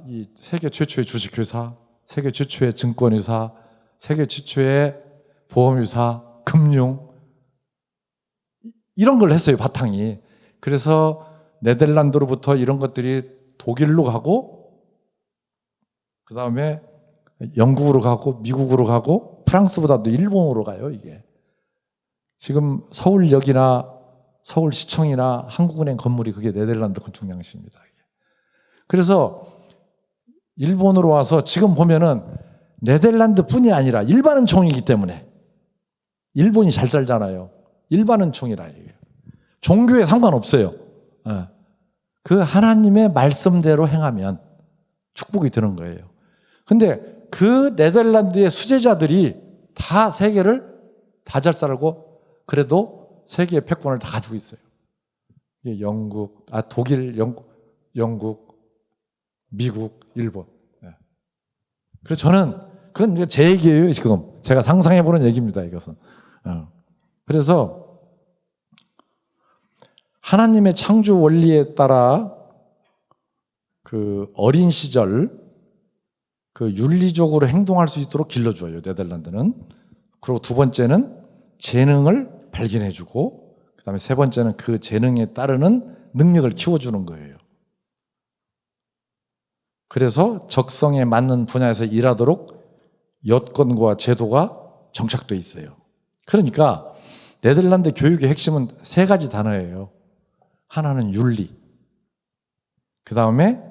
이 세계 최초의 주식회사, 세계 최초의 증권회사, 세계 최초의 보험회사, 금융 이런 걸 했어요. 바탕이. 그래서 네덜란드로부터 이런 것들이 독일로 가고 그 다음에 영국으로 가고 미국으로 가고 프랑스보다도 일본으로 가요. 이게 지금 서울역이나 서울시청이나 한국은행 건물이 그게 네덜란드 건축 양식입니다. 그래서 일본으로 와서 지금 보면은 네덜란드뿐이 아니라 일반은총이기 때문에 일본이 잘 살잖아요. 일반은총이라 이게 종교에 상관없어요. 예. 그 하나님의 말씀대로 행하면 축복이 되는 거예요. 근데 그 네덜란드의 수제자들이 다 세계를 다 잘 살고 그래도 세계의 패권을 다 가지고 있어요. 이게 독일, 영국, 미국, 일본. 예. 그래서 저는 그건 이제 제 얘기예요, 지금. 제가 상상해보는 얘기입니다, 이것은. 그래서 하나님의 창조 원리에 따라 그 어린 시절 그 윤리적으로 행동할 수 있도록 길러줘요, 네덜란드는. 그리고 두 번째는 재능을 발견해주고, 그 다음에 세 번째는 그 재능에 따르는 능력을 키워주는 거예요. 그래서 적성에 맞는 분야에서 일하도록 여건과 제도가 정착되어 있어요. 그러니까 네덜란드 교육의 핵심은 세 가지 단어예요. 하나는 윤리, 그 다음에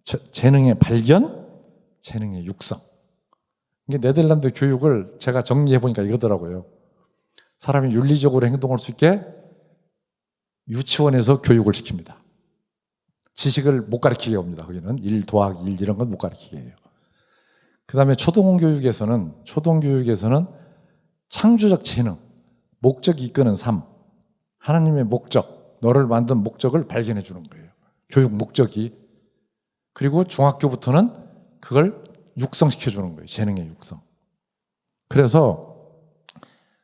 재능의 발견, 재능의 육성. 이게 네덜란드 교육을 제가 정리해 보니까 이거더라고요. 사람이 윤리적으로 행동할 수 있게 유치원에서 교육을 시킵니다. 지식을 못 가르치게 합니다. 거기는 1 더하기 1 이런 건 못 가르치게 해요. 그 다음에 초등교육에서는 창조적 재능, 목적이 이끄는 삶, 하나님의 목적, 너를 만든 목적을 발견해 주는 거예요. 교육 목적이. 그리고 중학교부터는 그걸 육성시켜 주는 거예요. 재능의 육성. 그래서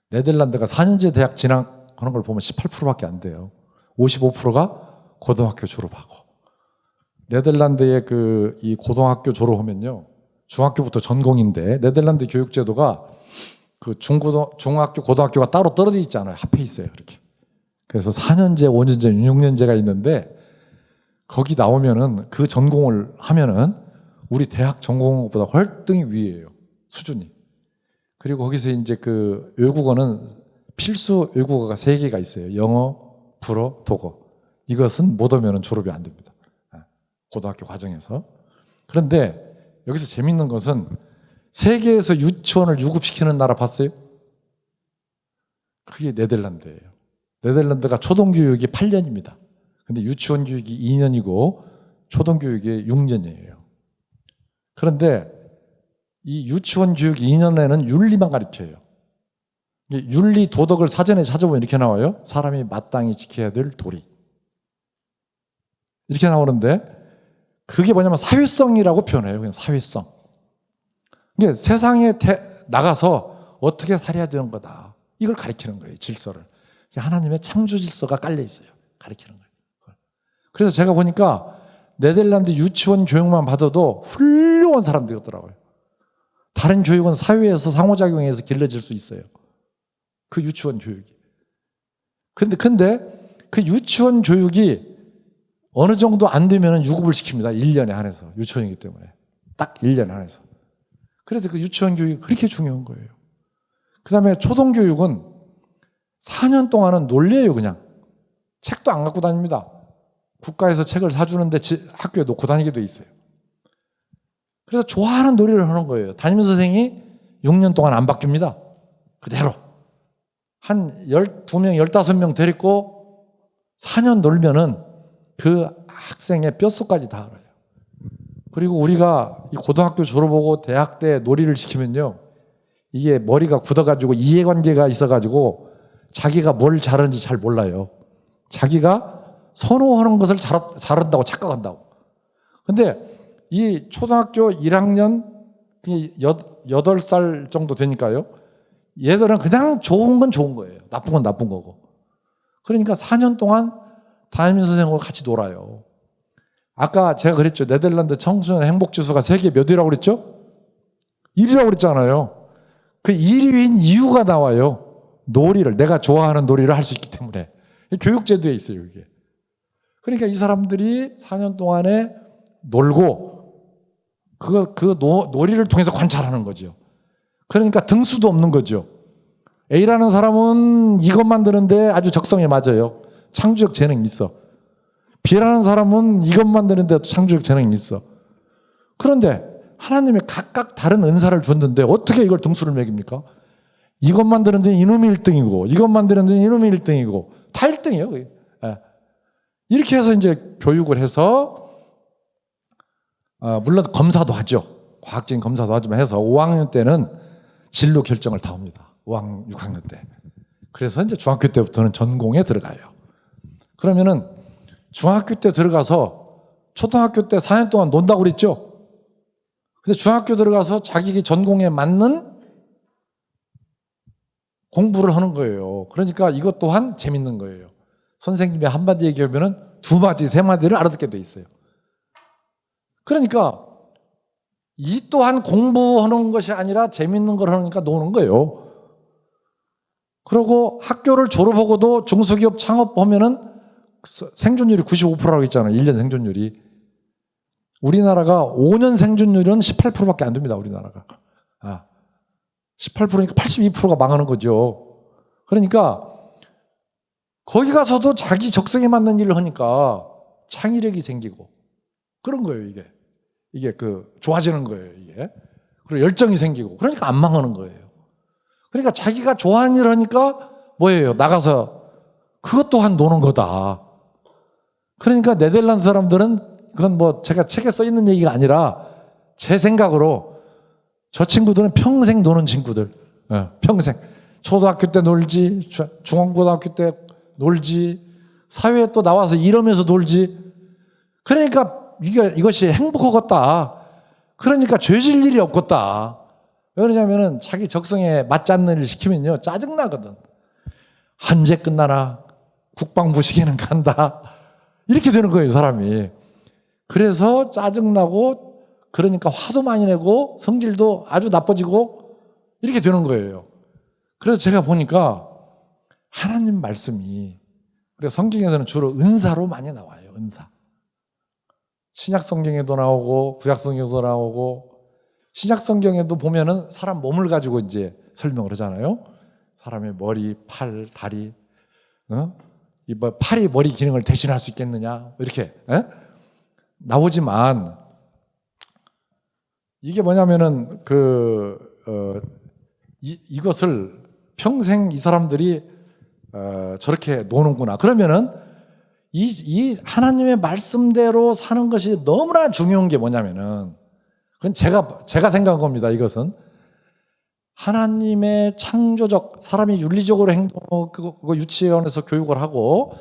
네덜란드가 4년제 대학 진학하는 걸 보면 18%밖에 안 돼요. 55%가 고등학교 졸업하고. 네덜란드의 이 고등학교 졸업하면요, 중학교부터 전공인데, 네덜란드 교육제도가 그 중학교, 고등학교가 따로 떨어져 있지 않아요. 합해 있어요, 그렇게. 그래서 4년제, 5년제, 6년제가 있는데, 거기 나오면은 그 전공을 하면은 우리 대학 전공보다 훨등이 위에요, 수준이. 그리고 거기서 이제 그 외국어는 필수 외국어가 3개가 있어요. 영어, 불어, 독어. 이것은 못 오면은 졸업이 안 됩니다. 고등학교 과정에서. 그런데 여기서 재밌는 것은 세계에서 유치원을 유급시키는 나라 봤어요? 그게 네덜란드예요. 네덜란드가 초등교육이 8년입니다. 근데 유치원 교육이 2년이고 초등교육이 6년이에요. 그런데 이 유치원 교육 2년에는 윤리만 가르쳐요. 윤리 도덕을 사전에 찾아보면 이렇게 나와요. 사람이 마땅히 지켜야 될 도리. 이렇게 나오는데 그게 뭐냐면 사회성이라고 표현해요. 그냥 사회성. 이게 세상에 나가서 어떻게 살아야 되는 거다. 이걸 가르치는 거예요. 질서를. 하나님의 창조 질서가 깔려 있어요. 가르치는 거예요. 그래서 제가 보니까 네덜란드 유치원 교육만 받아도 훌륭한 사람들이더라고요. 다른 교육은 사회에서 상호작용해서 길러질 수 있어요. 그 유치원 교육이. 근데 그 유치원 교육이 어느 정도 안 되면 유급을 시킵니다. 1년에 한해서. 유치원이기 때문에. 딱 1년에 한해서. 그래서 그 유치원 교육이 그렇게 중요한 거예요. 그 다음에 초등교육은 4년 동안은 놀려요, 그냥. 책도 안 갖고 다닙니다. 국가에서 책을 사주는데 학교에 놓고 다니게 돼 있어요. 그래서 좋아하는 놀이를 하는 거예요. 담임 선생이 6년 동안 안 바뀝니다. 그대로. 한 12명, 15명 데리고 4년 놀면은 그 학생의 뼛속까지 다 알아요. 그리고 우리가 이 고등학교 졸업하고 대학 때 놀이를 시키면요, 이게 머리가 굳어가지고 이해관계가 있어가지고 자기가 뭘 잘하는지 잘 몰라요. 자기가 선호하는 것을 잘한다고 착각한다고. 근데 이 초등학교 1학년 8살 정도 되니까요, 얘들은 그냥 좋은 건 좋은 거예요. 나쁜 건 나쁜 거고. 그러니까 4년 동안 담임 선생님하고 같이 놀아요. 아까 제가 그랬죠. 네덜란드 청소년 행복지수가 세계 몇 위라고 그랬죠? 1위라고 그랬잖아요. 그 1위인 이유가 나와요. 놀이를, 내가 좋아하는 놀이를 할 수 있기 때문에. 교육제도에 있어요, 이게. 그러니까 이 사람들이 4년 동안에 놀고 그 놀이를 통해서 관찰하는 거죠. 그러니까 등수도 없는 거죠. A라는 사람은 이것만 드는데 아주 적성에 맞아요. 창조적 재능이 있어. B라는 사람은 이것만 드는데 창조적 재능이 있어. 그런데 하나님이 각각 다른 은사를 줬는데 어떻게 이걸 등수를 매깁니까? 이것만 드는데 이놈이 1등이고 이것만 드는데 이놈이 1등이고 다 1등이에요. 예. 이렇게 해서 이제 교육을 해서 물론 검사도 하죠. 과학적인 검사도 하지만 해서 5학년 때는 진로 결정을 다 합니다. 5학년, 6학년 때. 그래서 이제 중학교 때부터는 전공에 들어가요. 그러면은 중학교 때 들어가서 초등학교 때 4년 동안 논다고 그랬죠. 근데 중학교 들어가서 자기 전공에 맞는 공부를 하는 거예요. 그러니까 이것 또한 재밌는 거예요. 선생님이 한마디 얘기하면은 2마디, 3마디를 알아듣게 돼 있어요. 그러니까 이 또한 공부하는 것이 아니라 재밌는 걸 하니까 노는 거예요. 그리고 학교를 졸업하고도 중소기업 창업하면은 생존율이 95%라고 했잖아요. 1년 생존율이. 우리나라가 5년 생존율은 18%밖에 안 됩니다. 우리나라가. 18%니까 82%가 망하는 거죠. 그러니까 거기 가서도 자기 적성에 맞는 일을 하니까 창의력이 생기고 그런 거예요. 이게 좋아지는 거예요. 이게. 그리고 열정이 생기고 그러니까 안 망하는 거예요. 그러니까 자기가 좋아하는 일을 하니까 뭐예요? 나가서 그것 또한 노는 거다. 그러니까 네덜란드 사람들은 그건 뭐 제가 책에 써 있는 얘기가 아니라 제 생각으로 저 친구들은 평생 노는 친구들. 평생. 초등학교 때 놀지, 중앙고등학교 때 놀지, 사회에 또 나와서 일하면서 놀지. 그러니까 이것이 행복하겠다. 그러니까 죄질 일이 없겠다. 왜 그러냐면은 자기 적성에 맞지 않는 일을 시키면요 짜증나거든. 한제 끝나나 국방부 시계는 간다. 이렇게 되는 거예요 사람이. 그래서 짜증나고 그러니까 화도 많이 내고 성질도 아주 나빠지고 이렇게 되는 거예요. 그래서 제가 보니까 하나님 말씀이 우리가 성경에서는 주로 은사로 많이 나와요. 은사. 신약 성경에도 나오고 구약 성경에도 나오고 신약 성경에도 보면은 사람 몸을 가지고 이제 설명을 하잖아요. 사람의 머리, 팔, 다리, 이 팔이 머리 기능을 대신할 수 있겠느냐 이렇게 나오지만 이게 뭐냐면은 이것을 평생 이 사람들이 저렇게 노는구나. 그러면은 이 하나님의 말씀대로 사는 것이 너무나 중요한 게 뭐냐면은 그건 제가 생각한 겁니다. 이것은 하나님의 창조적 사람이 윤리적으로 그거 유치원에서 교육을 하고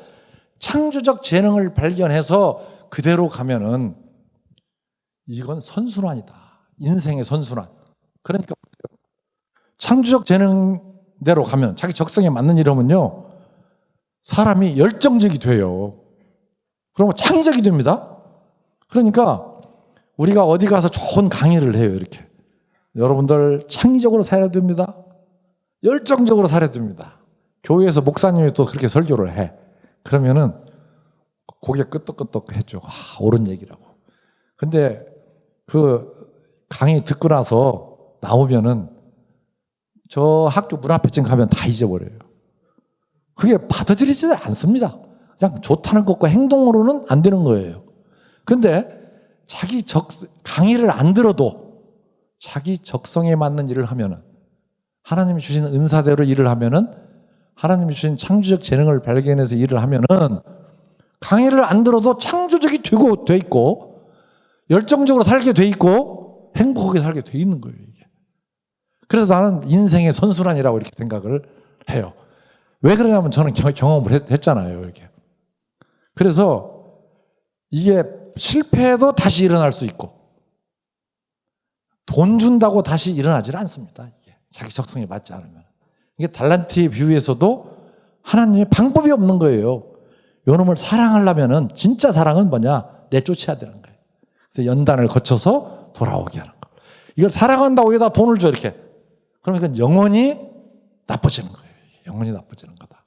창조적 재능을 발견해서 그대로 가면은 이건 선순환이다. 인생의 선순환. 그러니까 창조적 재능대로 가면 자기 적성에 맞는 일 하면요 사람이 열정적이 돼요. 그러면 창의적이 됩니다. 그러니까 우리가 어디 가서 좋은 강의를 해요. 이렇게 여러분들 창의적으로 살아야 됩니다. 열정적으로 살아야 됩니다. 교회에서 목사님이 또 그렇게 설교를 해. 그러면은 고개 끄덕끄덕 해줘. 옳은 얘기라고. 근데 그 강의 듣고 나서 나오면은 저 학교 문 앞에쯤 가면 다 잊어버려요. 그게 받아들이지 않습니다. 그냥 좋다는 것과 행동으로는 안 되는 거예요. 근데 자기 강의를 안 들어도 자기 적성에 맞는 일을 하면은 하나님이 주신 은사대로 일을 하면은 하나님이 주신 창조적 재능을 발견해서 일을 하면은 강의를 안 들어도 창조적이 돼 있고 열정적으로 살게 돼 있고 행복하게 살게 돼 있는 거예요, 이게. 그래서 나는 인생의 선순환이라고 이렇게 생각을 해요. 왜 그러냐면 저는 경험을 했잖아요, 이렇게. 그래서 이게 실패해도 다시 일어날 수 있고 돈 준다고 다시 일어나질 않습니다. 이게 자기 적성에 맞지 않으면. 이게 달란트의 비유에서도 하나님의 방법이 없는 거예요. 요놈을 사랑하려면은 진짜 사랑은 뭐냐? 내쫓아야 되는 거예요. 그래서 연단을 거쳐서 돌아오게 하는 거. 이걸 사랑한다고 여기다 돈을 줘 이렇게. 그러면 이건 영원히 나빠지는 거예요. 영원히 나빠지는 거다.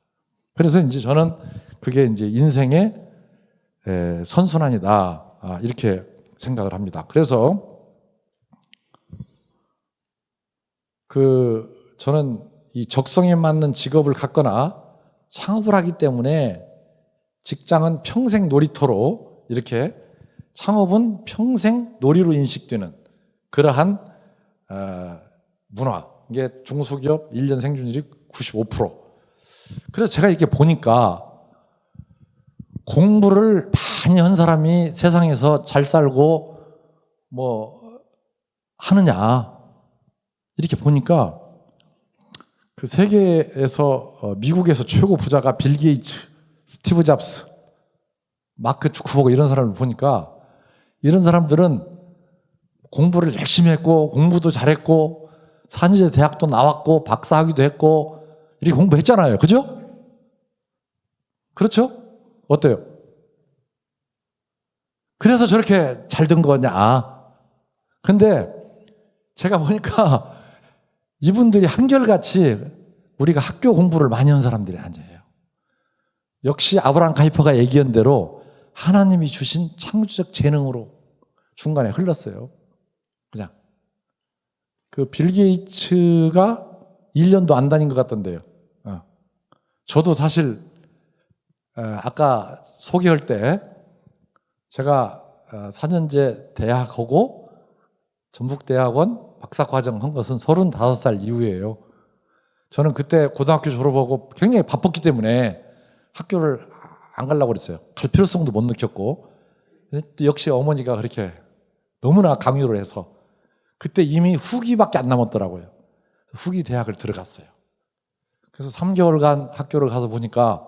그래서 이제 저는 그게 이제 인생의 선순환이다. 이렇게 생각을 합니다. 그래서 저는 이 적성에 맞는 직업을 갖거나 창업을 하기 때문에 직장은 평생 놀이터로 이렇게 창업은 평생 놀이로 인식되는 그러한 문화. 이게 중소기업 1년 생존율이 95%. 그래서 제가 이렇게 보니까 공부를 많이 한 사람이 세상에서 잘 살고 뭐 하느냐 이렇게 보니까 그 세계에서 미국에서 최고 부자가 빌 게이츠, 스티브 잡스, 마크 주크버그 이런 사람을 보니까 이런 사람들은 공부를 열심히 했고 공부도 잘했고 산의대 대학도 나왔고 박사학위도 했고 이렇게 공부했잖아요. 그죠? 그렇죠? 어때요? 그래서 저렇게 잘 된 거냐? 근데 제가 보니까 이분들이 한결같이 우리가 학교 공부를 많이 한 사람들이 아니에요. 역시 아브라함 카이퍼가 얘기한 대로 하나님이 주신 창조적 재능으로 중간에 흘렀어요. 그냥. 그 빌 게이츠가 1년도 안 다닌 것 같던데요. 저도 사실 아까 소개할 때 제가 4년제 대학하고 전북대학원 박사과정 한 것은 35살 이후예요. 저는 그때 고등학교 졸업하고 굉장히 바빴기 때문에 학교를 안 가려고 그랬어요. 갈 필요성도 못 느꼈고. 근데 또 역시 어머니가 그렇게 너무나 강요를 해서 그때 이미 후기밖에 안 남았더라고요. 후기 대학을 들어갔어요. 그래서 3개월간 학교를 가서 보니까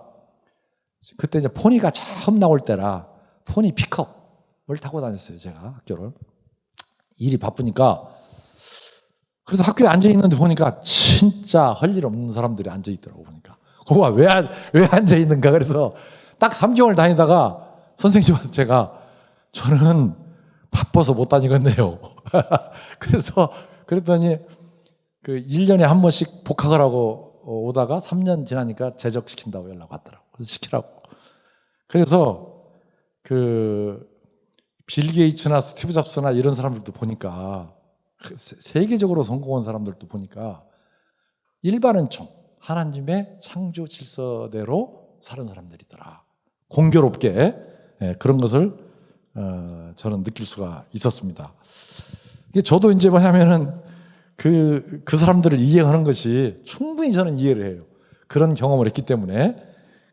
그때 이제 포니가 처음 나올 때라 포니 픽업을 타고 다녔어요. 제가 학교를. 일이 바쁘니까. 그래서 학교에 앉아있는데 보니까 진짜 할 일 없는 사람들이 앉아있더라고 보니까. 그거 왜 앉아있는가. 그래서 딱 3개월 다니다가 선생님한테 제가 저는 바빠서 못 다니겠네요. 그래서 그랬더니 그 1년에 한 번씩 복학을 하고 오다가 3년 지나니까 재적시킨다고 연락 왔더라고. 그래서 시키라고. 그래서 그 빌 게이츠나 스티브 잡스나 이런 사람들도 보니까 세계적으로 성공한 사람들도 보니까 일반은총 하나님의 창조 질서대로 사는 사람들이더라. 공교롭게 그런 것을 저는 느낄 수가 있었습니다. 저도 이제 뭐냐면은 그 사람들을 이해하는 것이 충분히 저는 이해를 해요. 그런 경험을 했기 때문에.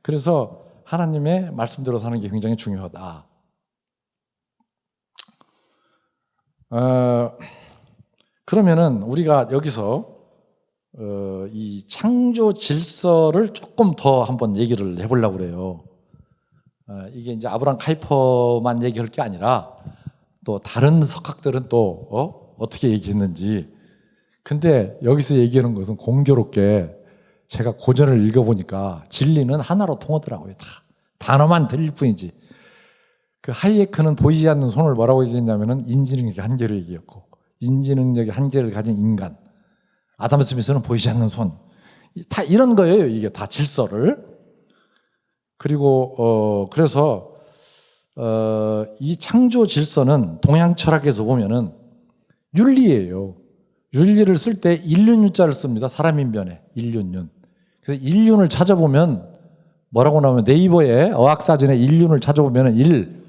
그래서 하나님의 말씀대로 사는 게 굉장히 중요하다. 그러면은 우리가 여기서 이 창조 질서를 조금 더 한번 얘기를 해보려고 그래요. 이게 이제 아브라함 카이퍼만 얘기할 게 아니라 또 다른 석학들은 또 어떻게 얘기했는지. 근데 여기서 얘기하는 것은 공교롭게 제가 고전을 읽어보니까 진리는 하나로 통하더라고요. 다 단어만 들릴 뿐이지. 그 하이에크는 보이지 않는 손을 뭐라고 얘기했냐면은 인지능력의 한계를 얘기했고, 인지능력의 한계를 가진 인간. 아담 스미스는 보이지 않는 손. 다 이런 거예요. 이게 다 질서를. 그리고 그래서 이 창조 질서는 동양 철학에서 보면은 윤리예요. 윤리를 쓸 때 인륜유자를 씁니다. 사람인변에 인륜윤. 그래서 인륜을 찾아보면 뭐라고 나오면 네이버에 어학사전에 인륜을 찾아보면은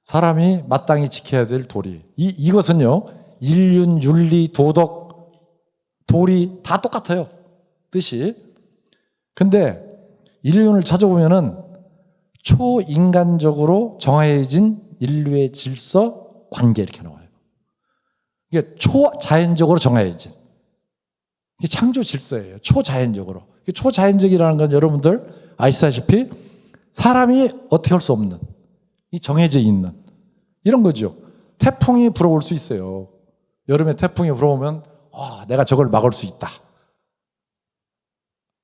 사람이 마땅히 지켜야 될 도리. 이것은요 인륜, 윤리, 도덕, 도리 다 똑같아요. 뜻이. 근데 인륜을 찾아보면은 초인간적으로 정해진 인류의 질서, 관계 이렇게 나와요. 이게 초자연적으로 정해진. 이게 창조 질서예요. 초자연적으로. 초자연적이라는 건 여러분들 아시다시피 사람이 어떻게 할 수 없는, 이 정해져 있는 이런 거죠. 태풍이 불어올 수 있어요. 여름에 태풍이 불어오면 내가 저걸 막을 수 있다.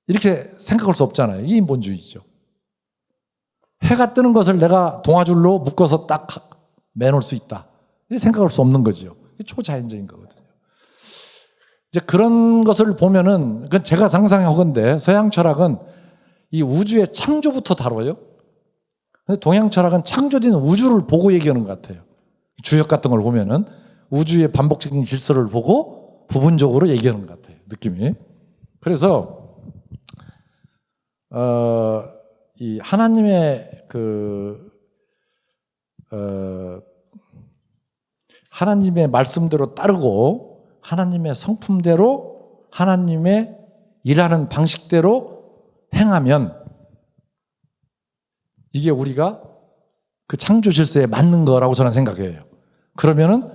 이렇게 생각할 수 없잖아요. 이게 인본주의죠. 해가 뜨는 것을 내가 동아줄로 묶어서 딱 매놓을 수 있다. 이렇게 생각할 수 없는 거죠. 이게 초자연적인 거거든요. 이제 그런 것을 보면은, 그건 제가 상상하건대 서양 철학은 이 우주의 창조부터 다뤄요. 근데 동양 철학은 창조된 우주를 보고 얘기하는 것 같아요. 주역 같은 걸 보면은 우주의 반복적인 질서를 보고 부분적으로 얘기하는 것 같아요. 느낌이. 그래서 이 하나님의 하나님의 말씀대로 따르고 하나님의 성품대로 하나님의 일하는 방식대로 행하면 이게 우리가 그 창조 질서에 맞는 거라고 저는 생각해요. 그러면은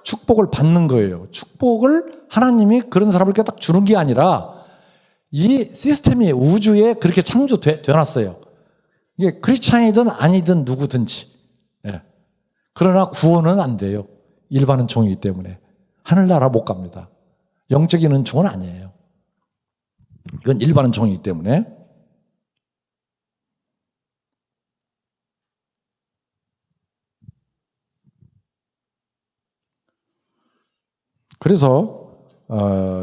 축복을 받는 거예요. 축복을 하나님이 그런 사람을 딱 주는 게 아니라 이 시스템이 우주에 그렇게 창조되어놨어요. 이게 크리스찬이든 아니든 누구든지. 예. 그러나 구원은 안 돼요. 일반 은총이기 때문에. 하늘나라 못 갑니다. 영적인 은총은 아니에요. 이건 일반 은총이기 때문에. 그래서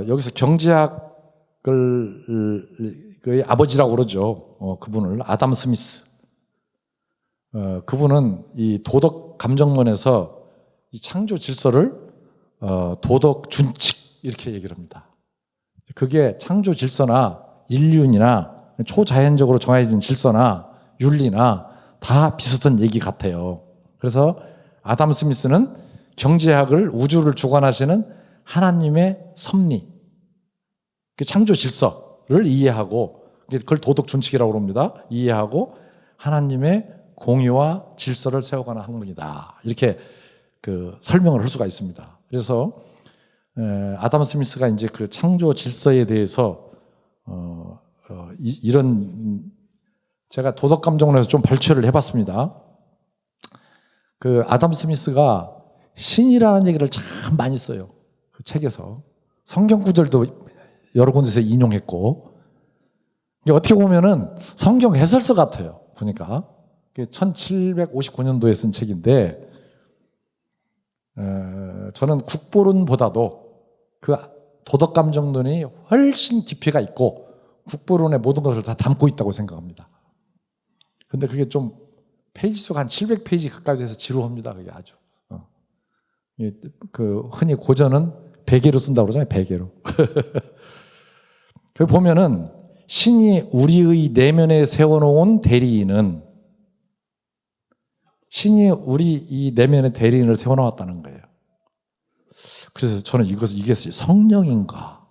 여기서 경제학을 그 아버지라고 그러죠. 그분을 아담 스미스. 그분은 이 도덕 감정론에서 이 창조 질서를 도덕 준칙 이렇게 얘기를 합니다. 그게 창조 질서나 인륜이나 초자연적으로 정해진 질서나 윤리나 다 비슷한 얘기 같아요. 그래서 아담 스미스는 경제학을 우주를 주관하시는 하나님의 섭리, 그 창조 질서를 이해하고 그걸 도덕 준칙이라고 합니다. 이해하고 하나님의 공의와 질서를 세워가는 학문이다. 이렇게 그 설명을 할 수가 있습니다. 그래서 아담 스미스가 이제 그 창조 질서에 대해서 이런 제가 도덕 감정론에서 좀 발췌를 해봤습니다. 그 아담 스미스가 신이라는 얘기를 참 많이 써요. 그 책에서 성경 구절도 여러 군데서 인용했고 어떻게 보면은 성경 해설서 같아요. 보니까 1759년도에 쓴 책인데 저는 국보론보다도 그 도덕감정론이 훨씬 깊이가 있고 국보론의 모든 것을 다 담고 있다고 생각합니다. 근데 그게 좀 페이지 수가 한 700페이지 가까이 돼서 지루합니다. 그게 아주. 그 흔히 고전은 베개로 쓴다고 그러잖아요. 베개로. 거기 보면은 신이 우리의 내면에 세워놓은 대리인은 신이 우리 이 내면의 대리인을 세워놓았다는 거예요. 그래서 저는 이게 성령인가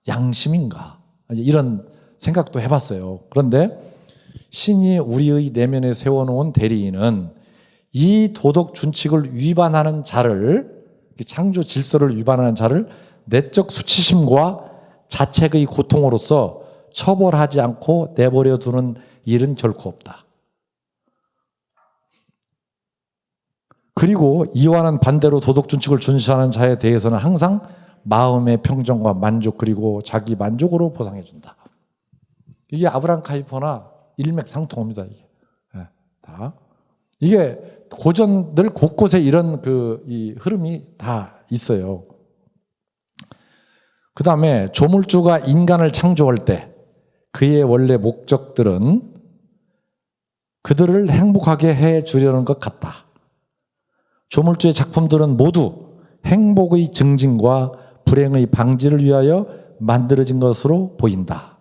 양심인가 이런 생각도 해봤어요. 그런데 신이 우리의 내면에 세워놓은 대리인은 이 도덕 준칙을 위반하는 자를 창조 질서를 위반하는 자를 내적 수치심과 자책의 고통으로서 처벌하지 않고 내버려 두는 일은 결코 없다. 그리고 이와는 반대로 도덕 준칙을 준수하는 자에 대해서는 항상 마음의 평정과 만족 그리고 자기 만족으로 보상해 준다. 이게 아브라함 카이퍼나 일맥상통합니다. 이게 다 이게 고전들 곳곳에 이런 이 흐름이 다 있어요. 그 다음에 조물주가 인간을 창조할 때 그의 원래 목적들은 그들을 행복하게 해 주려는 것 같다. 조물주의 작품들은 모두 행복의 증진과 불행의 방지를 위하여 만들어진 것으로 보인다.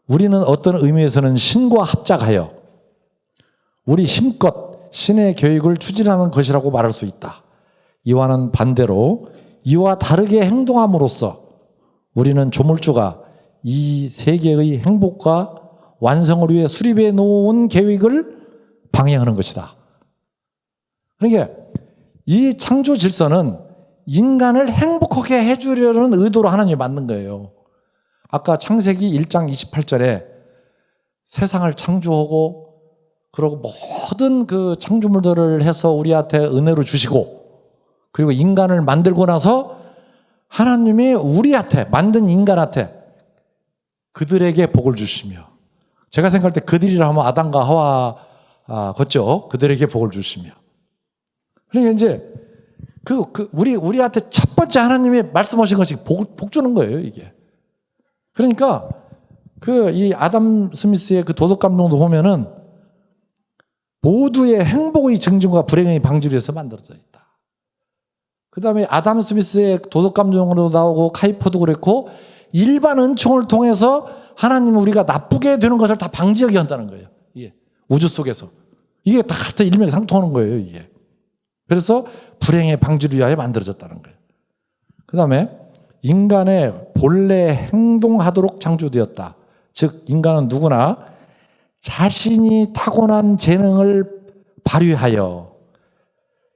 우리는 어떤 의미에서는 신과 합작하여 우리 힘껏 신의 계획을 추진하는 것이라고 말할 수 있다. 이와는 반대로 이와 다르게 행동함으로써 우리는 조물주가 이 세계의 행복과 완성을 위해 수립해 놓은 계획을 방해하는 것이다. 그러니까 이 창조 질서는 인간을 행복하게 해주려는 의도로 하나님이 만든 거예요. 아까 창세기 1장 28절에 세상을 창조하고 그리고 모든 그 창조물들을 해서 우리한테 은혜로 주시고 그리고 인간을 만들고 나서 하나님이 우리한테 만든 인간한테 그들에게 복을 주시며 제가 생각할 때 그들이라 하면 아담과 하와 걷죠. 그들에게 복을 주시며 그러니까 이제 우리한테 첫 번째 하나님이 말씀하신 것이 복 주는 거예요, 이게. 그러니까 이 아담 스미스의 그 도덕 감정도 보면은 모두의 행복의 증진과 불행의 방지를 위해서 만들어져 있다. 그 다음에 아담 스미스의 도덕 감정으로 나오고 카이퍼도 그랬고 일반 은총을 통해서 하나님은 우리가 나쁘게 되는 것을 다 방지하게 한다는 거예요. 이게 우주 속에서. 이게 다 같은 일맥상통하는 거예요, 이게. 그래서 불행의 방지를 위하여 만들어졌다는 거예요. 그 다음에 인간의 본래 행동하도록 창조되었다. 즉 인간은 누구나 자신이 타고난 재능을 발휘하여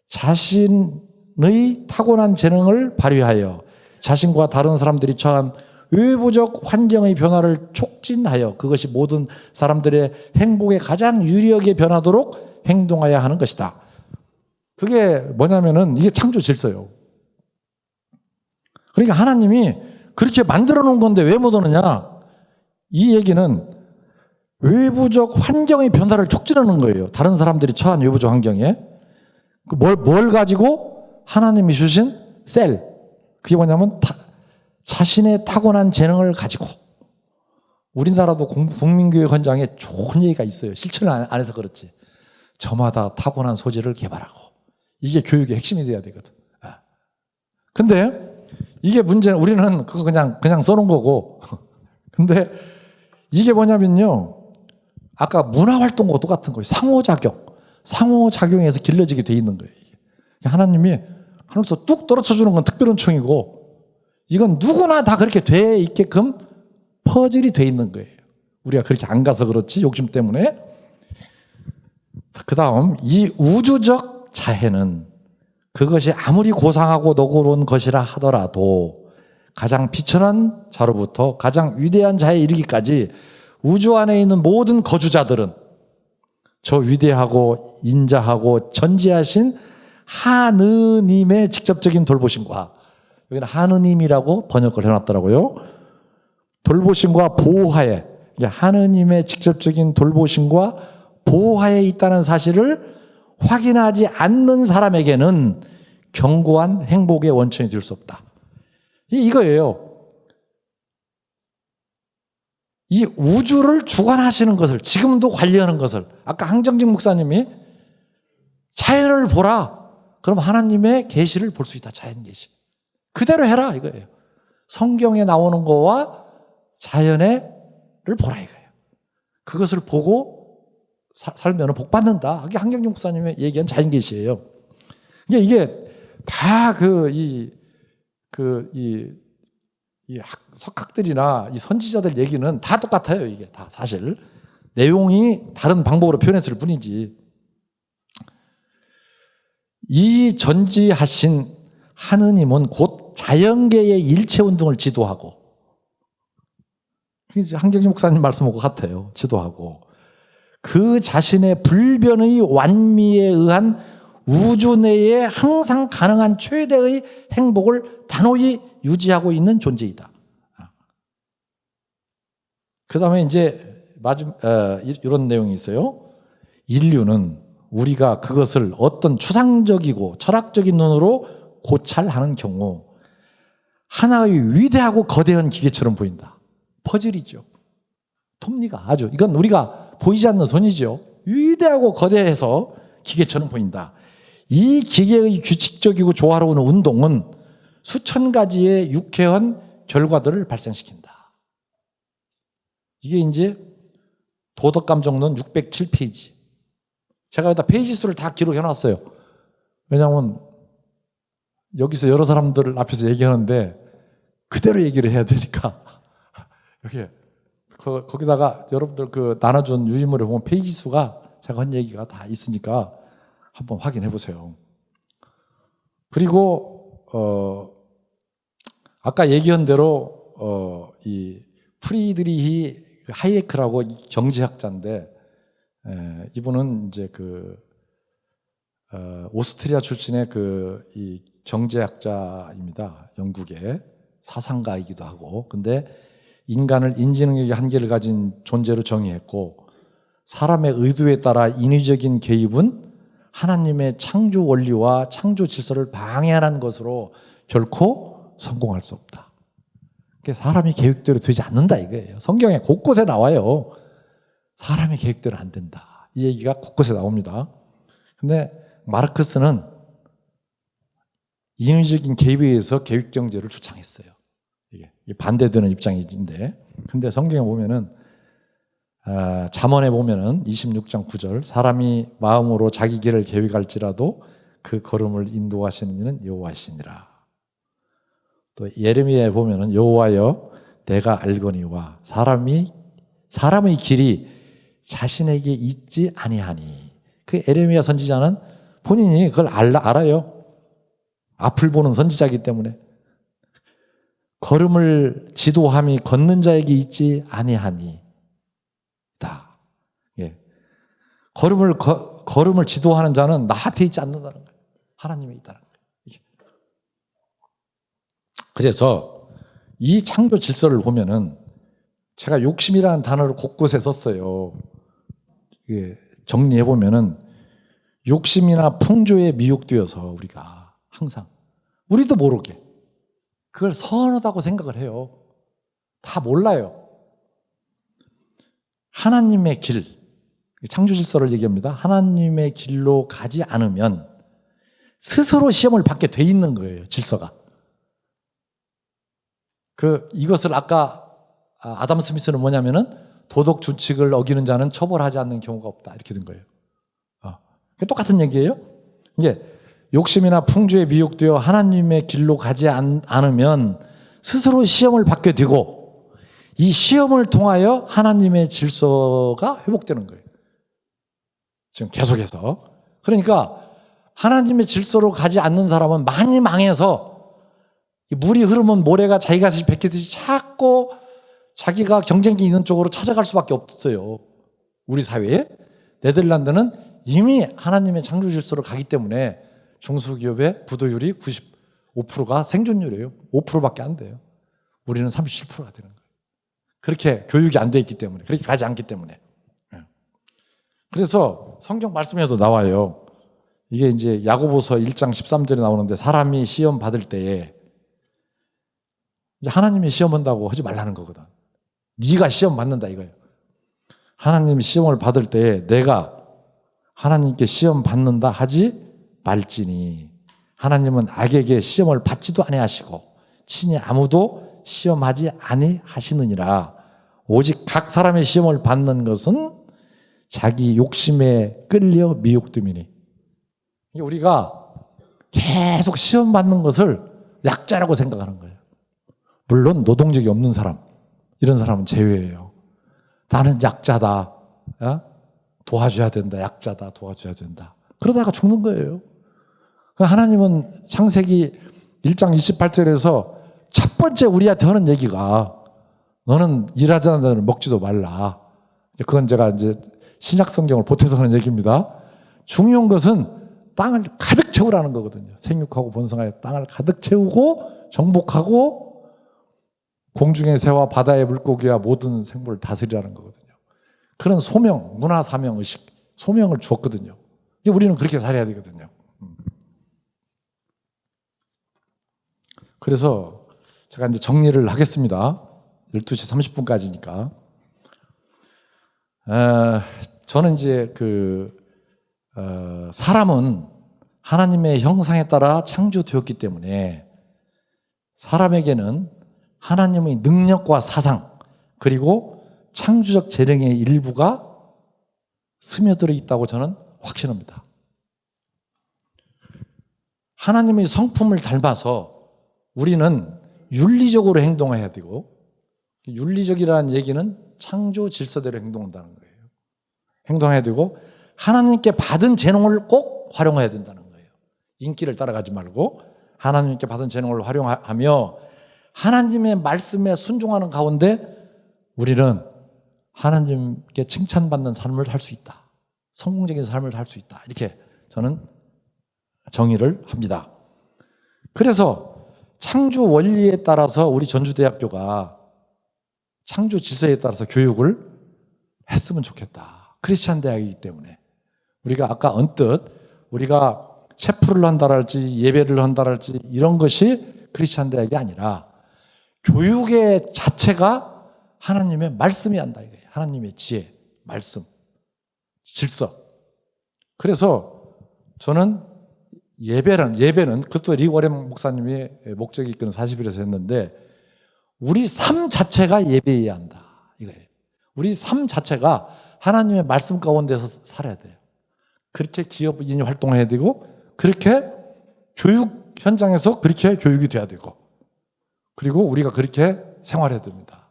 자신의 타고난 재능을 발휘하여 자신과 다른 사람들이 처한 외부적 환경의 변화를 촉진하여 그것이 모든 사람들의 행복에 가장 유리하게 변하도록 행동해야 하는 것이다. 그게 뭐냐면은 이게 창조 질서예요. 그러니까 하나님이 그렇게 만들어 놓은 건데 왜 못 오느냐? 이 얘기는 외부적 환경의 변화를 촉진하는 거예요. 다른 사람들이 처한 외부적 환경에. 뭘 가지고 하나님이 주신 셀. 그게 뭐냐면 자신의 타고난 재능을 가지고. 우리나라도 국민교육원장에 좋은 얘기가 있어요. 실천을 안 해서 그렇지. 저마다 타고난 소질을 개발하고. 이게 교육의 핵심이 돼야 되거든. 근데 이게 문제는 우리는 그거 그냥 써놓은 거고. 근데 이게 뭐냐면요. 아까 문화활동과 똑같은 거예요. 상호작용에서 길러지게 돼 있는 거예요. 하나님이 하늘에서 뚝 떨어져 주는 건 특별한 총이고 이건 누구나 다 그렇게 돼 있게끔 퍼즐이 돼 있는 거예요. 우리가 그렇게 안 가서 그렇지 욕심 때문에. 그 다음 이 우주적 자해는 그것이 아무리 고상하고 너그러운 것이라 하더라도 가장 비천한 자로부터 가장 위대한 자에 이르기까지 우주 안에 있는 모든 거주자들은 저 위대하고 인자하고 전지하신 하느님의 직접적인 돌보심과 여기는 하느님이라고 번역을 해놨더라고요. 돌보심과 보호하에 하느님의 직접적인 돌보심과 보호하에 있다는 사실을 확인하지 않는 사람에게는 견고한 행복의 원천이 될 수 없다. 이거예요. 이 우주를 주관하시는 것을 지금도 관리하는 것을 아까 항정직 목사님이 자연을 보라. 그럼 하나님의 계시를 볼 수 있다. 자연 계시. 그대로 해라 이거예요. 성경에 나오는 거와 자연을 보라 이거예요. 그것을 보고 살면 복 받는다. 이게 항정직 목사님의 얘기한 자연 계시예요. 이게 다 석학들이나 이 선지자들 얘기는 다 똑같아요. 이게 다 사실 내용이 다른 방법으로 표현했을 뿐이지. 이 전지하신 하느님은 곧 자연계의 일체 운동을 지도하고, 항정직 목사님 말씀하고 같아요. 지도하고 그 자신의 불변의 완미에 의한 우주 내에 항상 가능한 최대의 행복을 단호히 유지하고 있는 존재이다. 그 다음에 이제 이런 내용이 있어요. 인류는 우리가 그것을 어떤 추상적이고 철학적인 눈으로 고찰하는 경우 하나의 위대하고 거대한 기계처럼 보인다. 퍼즐이죠. 톱니가 아주 이건 우리가 보이지 않는 손이죠. 위대하고 거대해서 기계처럼 보인다. 이 기계의 규칙적이고 조화로운 운동은 수천 가지의 유쾌한 결과들을 발생시킨다. 이게 이제 도덕감정론 607페이지. 제가 여기다 페이지 수를 다 기록해 놨어요. 왜냐하면 여기서 여러 사람들 앞에서 얘기하는데 그대로 얘기를 해야 되니까. 여기 거기다가 여러분들 나눠준 유인물에 보면 페이지 수가 제가 한 얘기가 다 있으니까 한번 확인해 보세요. 그리고 아까 얘기한 대로 이 프리드리히 하이에크라고 경제학자인데 이분은 이제 오스트리아 출신의 이 경제학자입니다. 영국의 사상가이기도 하고. 근데 인간을 인지능력의 한계를 가진 존재로 정의했고 사람의 의도에 따라 인위적인 개입은 하나님의 창조 원리와 창조 질서를 방해하는 것으로 결코 성공할 수 없다. 사람이 계획대로 되지 않는다 이거예요. 성경에 곳곳에 나와요. 사람의 계획대로 안 된다. 이 얘기가 곳곳에 나옵니다. 근데 마르크스는 인위적인 개입에 의해서 계획경제를 주창했어요. 이게 반대되는 입장인데, 근데 성경에 보면은 잠언에 보면은 26장 9절 사람이 마음으로 자기 길을 계획할지라도 그 걸음을 인도하시는 이는 여호와시니라. 또 예레미야에 보면은 여호와여 내가 알거니와 사람의 길이 자신에게 있지 아니하니. 그 에레미야 선지자는 본인이 그걸 알아요. 앞을 보는 선지자이기 때문에. 걸음을 지도함이 걷는 자에게 있지 아니하니. 다. 예. 걸음을 지도하는 자는 나한테 있지 않는다는 거예요. 하나님에 있다는 거예요. 그래서 이 창조 질서를 보면은 제가 욕심이라는 단어를 곳곳에 썼어요. 정리해 보면은 욕심이나 풍조에 미혹되어서 우리가 항상 우리도 모르게 그걸 선하다고 생각을 해요. 다 몰라요. 하나님의 길, 창조 질서를 얘기합니다. 하나님의 길로 가지 않으면 스스로 시험을 받게 돼 있는 거예요. 질서가. 이것을 아까 아담 스미스는 뭐냐면은 도덕 준칙을 어기는 자는 처벌하지 않는 경우가 없다. 이렇게 된 거예요. 똑같은 얘기예요. 이게 욕심이나 풍조에 미혹되어 하나님의 길로 가지 않으면 스스로 시험을 받게 되고 이 시험을 통하여 하나님의 질서가 회복되는 거예요. 지금 계속해서. 그러니까 하나님의 질서로 가지 않는 사람은 많이 망해서 물이 흐르면 모래가 자기가 베끼듯이 자꾸 자기가 경쟁이 있는 쪽으로 찾아갈 수밖에 없어요. 우리 사회에. 네덜란드는 이미 하나님의 창조 질서로 가기 때문에 중소기업의 부도율이 95%가 생존율이에요. 5%밖에 안 돼요. 우리는 37%가 되는 거예요. 그렇게 교육이 안 돼 있기 때문에, 그렇게 가지 않기 때문에. 그래서 성경 말씀에도 나와요. 이게 이제 야고보서 1장 13절에 나오는데 사람이 시험 받을 때에 이제 하나님이 시험 한다고 하지 말라는 거거든. 네가 시험 받는다 이거예요. 하나님이 시험을 받을 때에 내가 하나님께 시험 받는다 하지 말지니 하나님은 악에게 시험을 받지도 아니하시고 친히 아무도 시험하지 아니하시느니라. 오직 각 사람의 시험을 받는 것은 자기 욕심에 끌려 미혹됨이니. 우리가 계속 시험 받는 것을 약자라고 생각하는 거예요. 물론 노동력이 없는 사람, 이런 사람은 제외예요. 나는 약자다. 도와줘야 된다. 약자다. 도와줘야 된다. 그러다가 죽는 거예요. 하나님은 창세기 1장 28절에서 첫 번째 우리한테 하는 얘기가 너는 일하지 않는 자는 먹지도 말라. 그건 제가 이제 신약 성경을 보태서 하는 얘기입니다. 중요한 것은 땅을 가득 채우라는 거거든요. 생육하고 번성하여 땅을 가득 채우고 정복하고 공중의 새와 바다의 물고기와 모든 생물을 다스리라는 거거든요. 그런 소명, 문화, 사명, 의식, 소명을 주었거든요. 우리는 그렇게 살아야 되거든요. 그래서 제가 이제 정리를 하겠습니다. 12시 30분까지니까. 저는 이제 사람은 하나님의 형상에 따라 창조되었기 때문에 사람에게는 하나님의 능력과 사상 그리고 창조적 재능의 일부가 스며들어 있다고 저는 확신합니다. 하나님의 성품을 닮아서 우리는 윤리적으로 행동해야 되고, 윤리적이라는 얘기는 창조 질서대로 행동한다는 거예요. 행동해야 되고 하나님께 받은 재능을 꼭 활용해야 된다는 거예요. 인기를 따라가지 말고 하나님께 받은 재능을 활용하며 하나님의 말씀에 순종하는 가운데 우리는 하나님께 칭찬받는 삶을 살 수 있다. 성공적인 삶을 살 수 있다. 이렇게 저는 정의를 합니다. 그래서 창조 원리에 따라서 우리 전주대학교가 창조 질서에 따라서 교육을 했으면 좋겠다. 크리스찬 대학이기 때문에 우리가 아까 언뜻 우리가 체프를 한다랄지 예배를 한다랄지 이런 것이 크리스찬 대학이 아니라 교육의 자체가 하나님의 말씀이 한다 이거예요. 하나님의 지혜, 말씀, 질서. 그래서 저는 예배는 그것도 리워렘 목사님이 목적이 이끄는 40일에서 했는데 우리 삶 자체가 예배해야 한다 이거예요. 우리 삶 자체가 하나님의 말씀 가운데서 살아야 돼요. 그렇게 기업인이 활동해야 되고 그렇게 교육 현장에서 그렇게 교육이 돼야 되고 그리고 우리가 그렇게 생활해야 됩니다.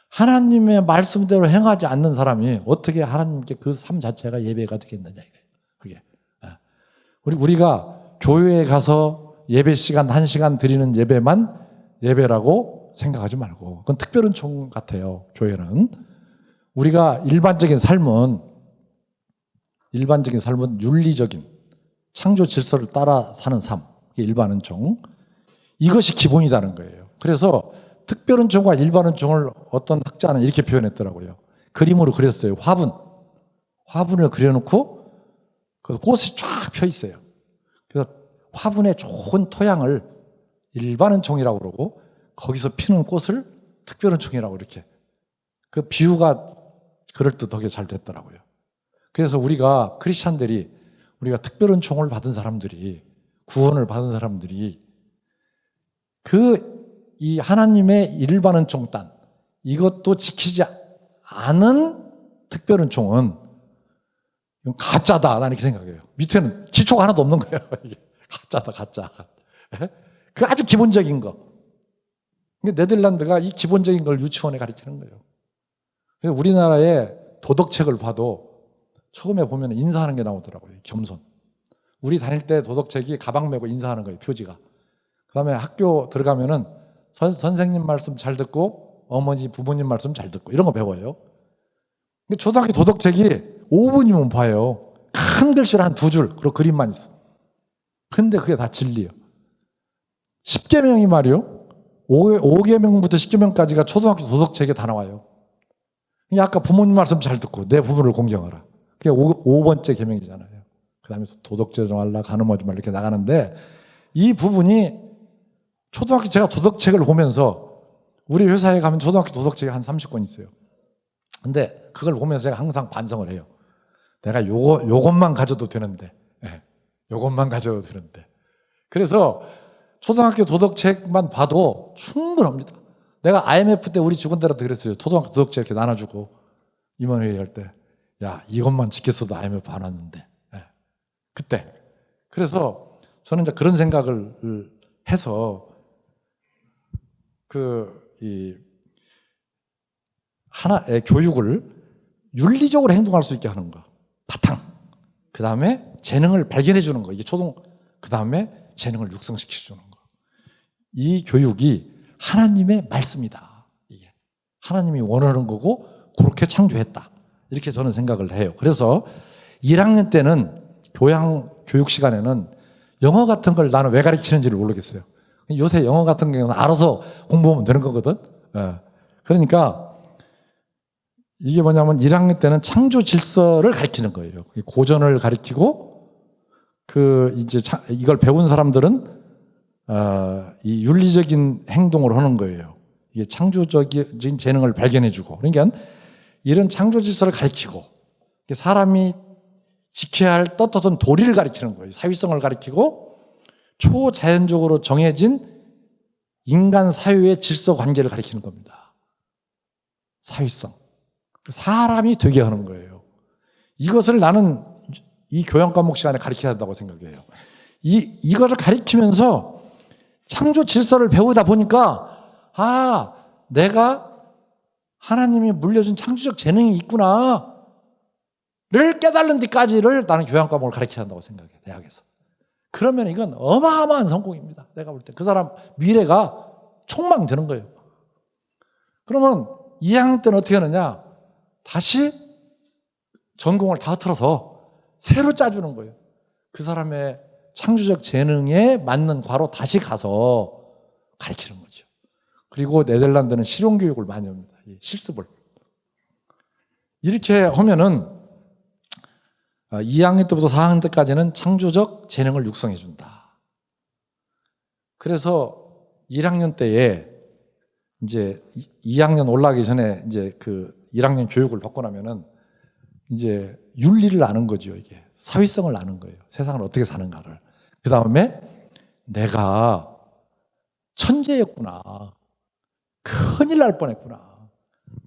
하나님의 말씀대로 행하지 않는 사람이 어떻게 하나님께 그 삶 자체가 예배가 되겠느냐 이거예요. 그게. 우리가 교회에 가서 예배 시간 1시간 드리는 예배만 예배라고 생각하지 말고 그건 특별은총 같아요. 교회는 우리가 일반적인 삶은 윤리적인 창조 질서를 따라 사는 삶, 일반은총, 이것이 기본이라는 거예요. 그래서 특별은총과 일반은총을 어떤 학자는 이렇게 표현했더라고요. 그림으로 그렸어요. 화분을 그려놓고 그 꽃이 쫙 펴 있어요. 그래서 화분에 좋은 토양을 일반은총이라고 그러고 거기서 피는 꽃을 특별은총이라고 이렇게 그 비유가 그럴듯하게 잘 됐더라고요. 그래서 우리가 크리스찬들이 우리가 특별은총을 받은 사람들이 구원을 받은 사람들이 이 하나님의 일반은총 단 이것도 지키지 않은 특별은총은 가짜다 나는 이렇게 생각해요. 밑에는 기초가 하나도 없는 거예요. 이게 가짜다 가짜. 그 아주 기본적인 거. 네덜란드가 이 기본적인 걸 유치원에 가르치는 거예요. 그래서 우리나라의 도덕책을 봐도 처음에 보면 인사하는 게 나오더라고요. 겸손. 우리 다닐 때 도덕책이 가방 메고 인사하는 거예요. 표지가. 그 다음에 학교 들어가면은 선생님 말씀 잘 듣고 어머니 부모님 말씀 잘 듣고 이런 거 배워요. 초등학교 도덕책이 5분이면 봐요. 큰 글씨로 한 2줄 그리고 그림만 있어. 근데 그게 다 진리예요. 10계명이 말이요. 5계명부터 10계명까지가 초등학교 도덕책에 다 나와요. 아까 부모님 말씀 잘 듣고 내 부모를 공경하라. 그게 5번째 계명이잖아요. 그 다음에 도덕질 좀 하려 간음하지 말라 이렇게 나가는데 이 부분이 초등학교 제가 도덕책을 보면서 우리 회사에 가면 초등학교 도덕책이 한 30권 있어요. 근데 그걸 보면서 제가 항상 반성을 해요. 내가 요것만 가져도 되는데, 요것만 가져도 되는데. 그래서 초등학교 도덕책만 봐도 충분합니다. 내가 IMF 때 우리 직원들한테 그랬어요. 초등학교 도덕책 이렇게 나눠주고 임원회의 할 때, 야 이것만 지켰어도 IMF 안 왔는데. 그때. 그래서 저는 이제 그런 생각을 해서 하나의 교육을 윤리적으로 행동할 수 있게 하는 거. 바탕. 그 다음에 재능을 발견해 주는 거. 이게 그 다음에 재능을 육성시켜 주는 거. 이 교육이 하나님의 말씀이다. 이게 하나님이 원하는 거고 그렇게 창조했다. 이렇게 저는 생각을 해요. 그래서 1학년 때는 교육 시간에는 영어 같은 걸 나는 왜 가르치는지를 모르겠어요. 요새 영어 같은 경우는 알아서 공부하면 되는 거거든. 그러니까 이게 뭐냐면 1학년 때는 창조 질서를 가르치는 거예요. 고전을 가르치고 이제 이걸 배운 사람들은 이 윤리적인 행동을 하는 거예요. 이게 창조적인 재능을 발견해주고 그러니까 이런 창조 질서를 가르치고 사람이 지켜야 할 떳떳한 도리를 가르치는 거예요. 사회성을 가르치고 초자연적으로 정해진 인간 사회의 질서 관계를 가르치는 겁니다. 사회성. 사람이 되게 하는 거예요. 이것을 나는 이 교양 과목 시간에 가르쳐야 한다고 생각해요. 이거를 가르치면서 창조 질서를 배우다 보니까 내가 하나님이 물려준 창조적 재능이 있구나 를 깨달는 데까지를 나는 교양 과목을 가르쳐야 한다고 생각해요. 대학에서. 그러면 이건 어마어마한 성공입니다. 내가 볼 때 그 사람 미래가 촉망되는 거예요. 그러면 2학년 때는 어떻게 하느냐? 다시 전공을 다 틀어서 새로 짜주는 거예요. 그 사람의 창조적 재능에 맞는 과로 다시 가서 가르치는 거죠. 그리고 네덜란드는 실용교육을 많이 합니다. 실습을. 이렇게 하면은 2학년 때부터 4학년 때까지는 창조적 재능을 육성해 준다. 그래서 1학년 때에 이제 2학년 올라가기 전에 이제 1학년 교육을 받고 나면은 이제 윤리를 아는 거죠. 이게 사회성을 아는 거예요. 세상을 어떻게 사는가를. 그 다음에 내가 천재였구나. 큰일 날 뻔했구나.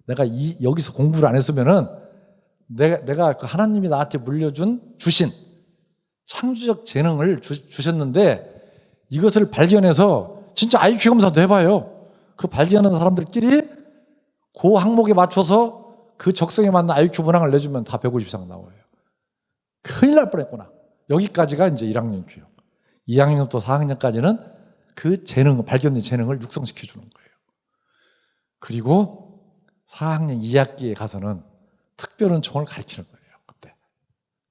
내가 여기서 공부를 안 했으면은 내가 그 하나님이 나한테 주신 창조적 재능을 주셨는데 이것을 발견해서 진짜 IQ 검사도 해봐요. 그 발견한 사람들끼리 그 항목에 맞춰서 그 적성에 맞는 IQ 문항을 내주면 다 150 이상 나와요. 큰일 날 뻔했구나. 여기까지가 이제 1학년 교육. 2학년부터 4학년까지는 그 재능, 발견된 재능을 육성시켜 주는 거예요. 그리고 4학년 2학기에 가서는 특별은총을 가르치는 거예요.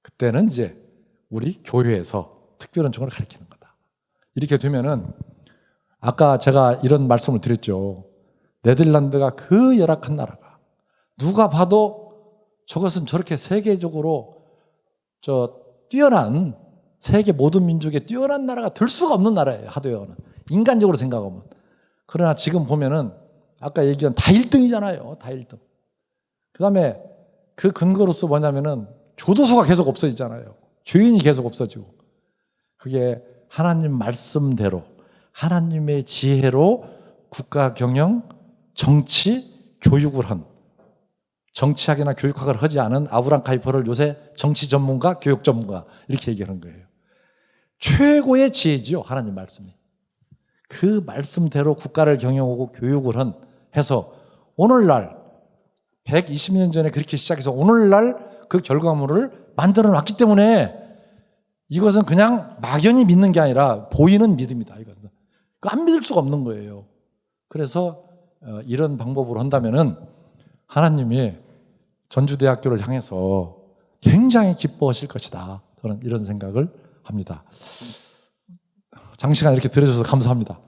그때는 이제 우리 교회에서 특별은총을 가르치는 거다. 이렇게 되면은 아까 제가 이런 말씀을 드렸죠. 네덜란드가 그 열악한 나라가 누가 봐도 저것은 저렇게 세계적으로 뛰어난 세계 모든 민족의 뛰어난 나라가 될 수가 없는 나라예요. 하드웨어는 인간적으로 생각하면. 그러나 지금 보면은 아까 얘기한 다 1등이잖아요. 다 1등. 그다음에 그 근거로서 뭐냐면은 교도소가 계속 없어지잖아요. 죄인이 계속 없어지고. 그게 하나님 말씀대로 하나님의 지혜로 국가 경영, 정치, 교육을 한 정치학이나 교육학을 하지 않은 아브람 카이퍼를 요새 정치 전문가, 교육 전문가 이렇게 얘기하는 거예요. 최고의 지혜지요. 하나님 말씀이. 그 말씀대로 국가를 경영하고 교육을 해서 오늘날 120년 전에 그렇게 시작해서 오늘날 그 결과물을 만들어 놨기 때문에 이것은 그냥 막연히 믿는 게 아니라 보이는 믿음이다. 이것은. 안 믿을 수가 없는 거예요. 그래서 이런 방법으로 한다면은 하나님이 전주대학교를 향해서 굉장히 기뻐하실 것이다. 저는 이런 생각을 합니다. 장시간 이렇게 들어주셔서 감사합니다.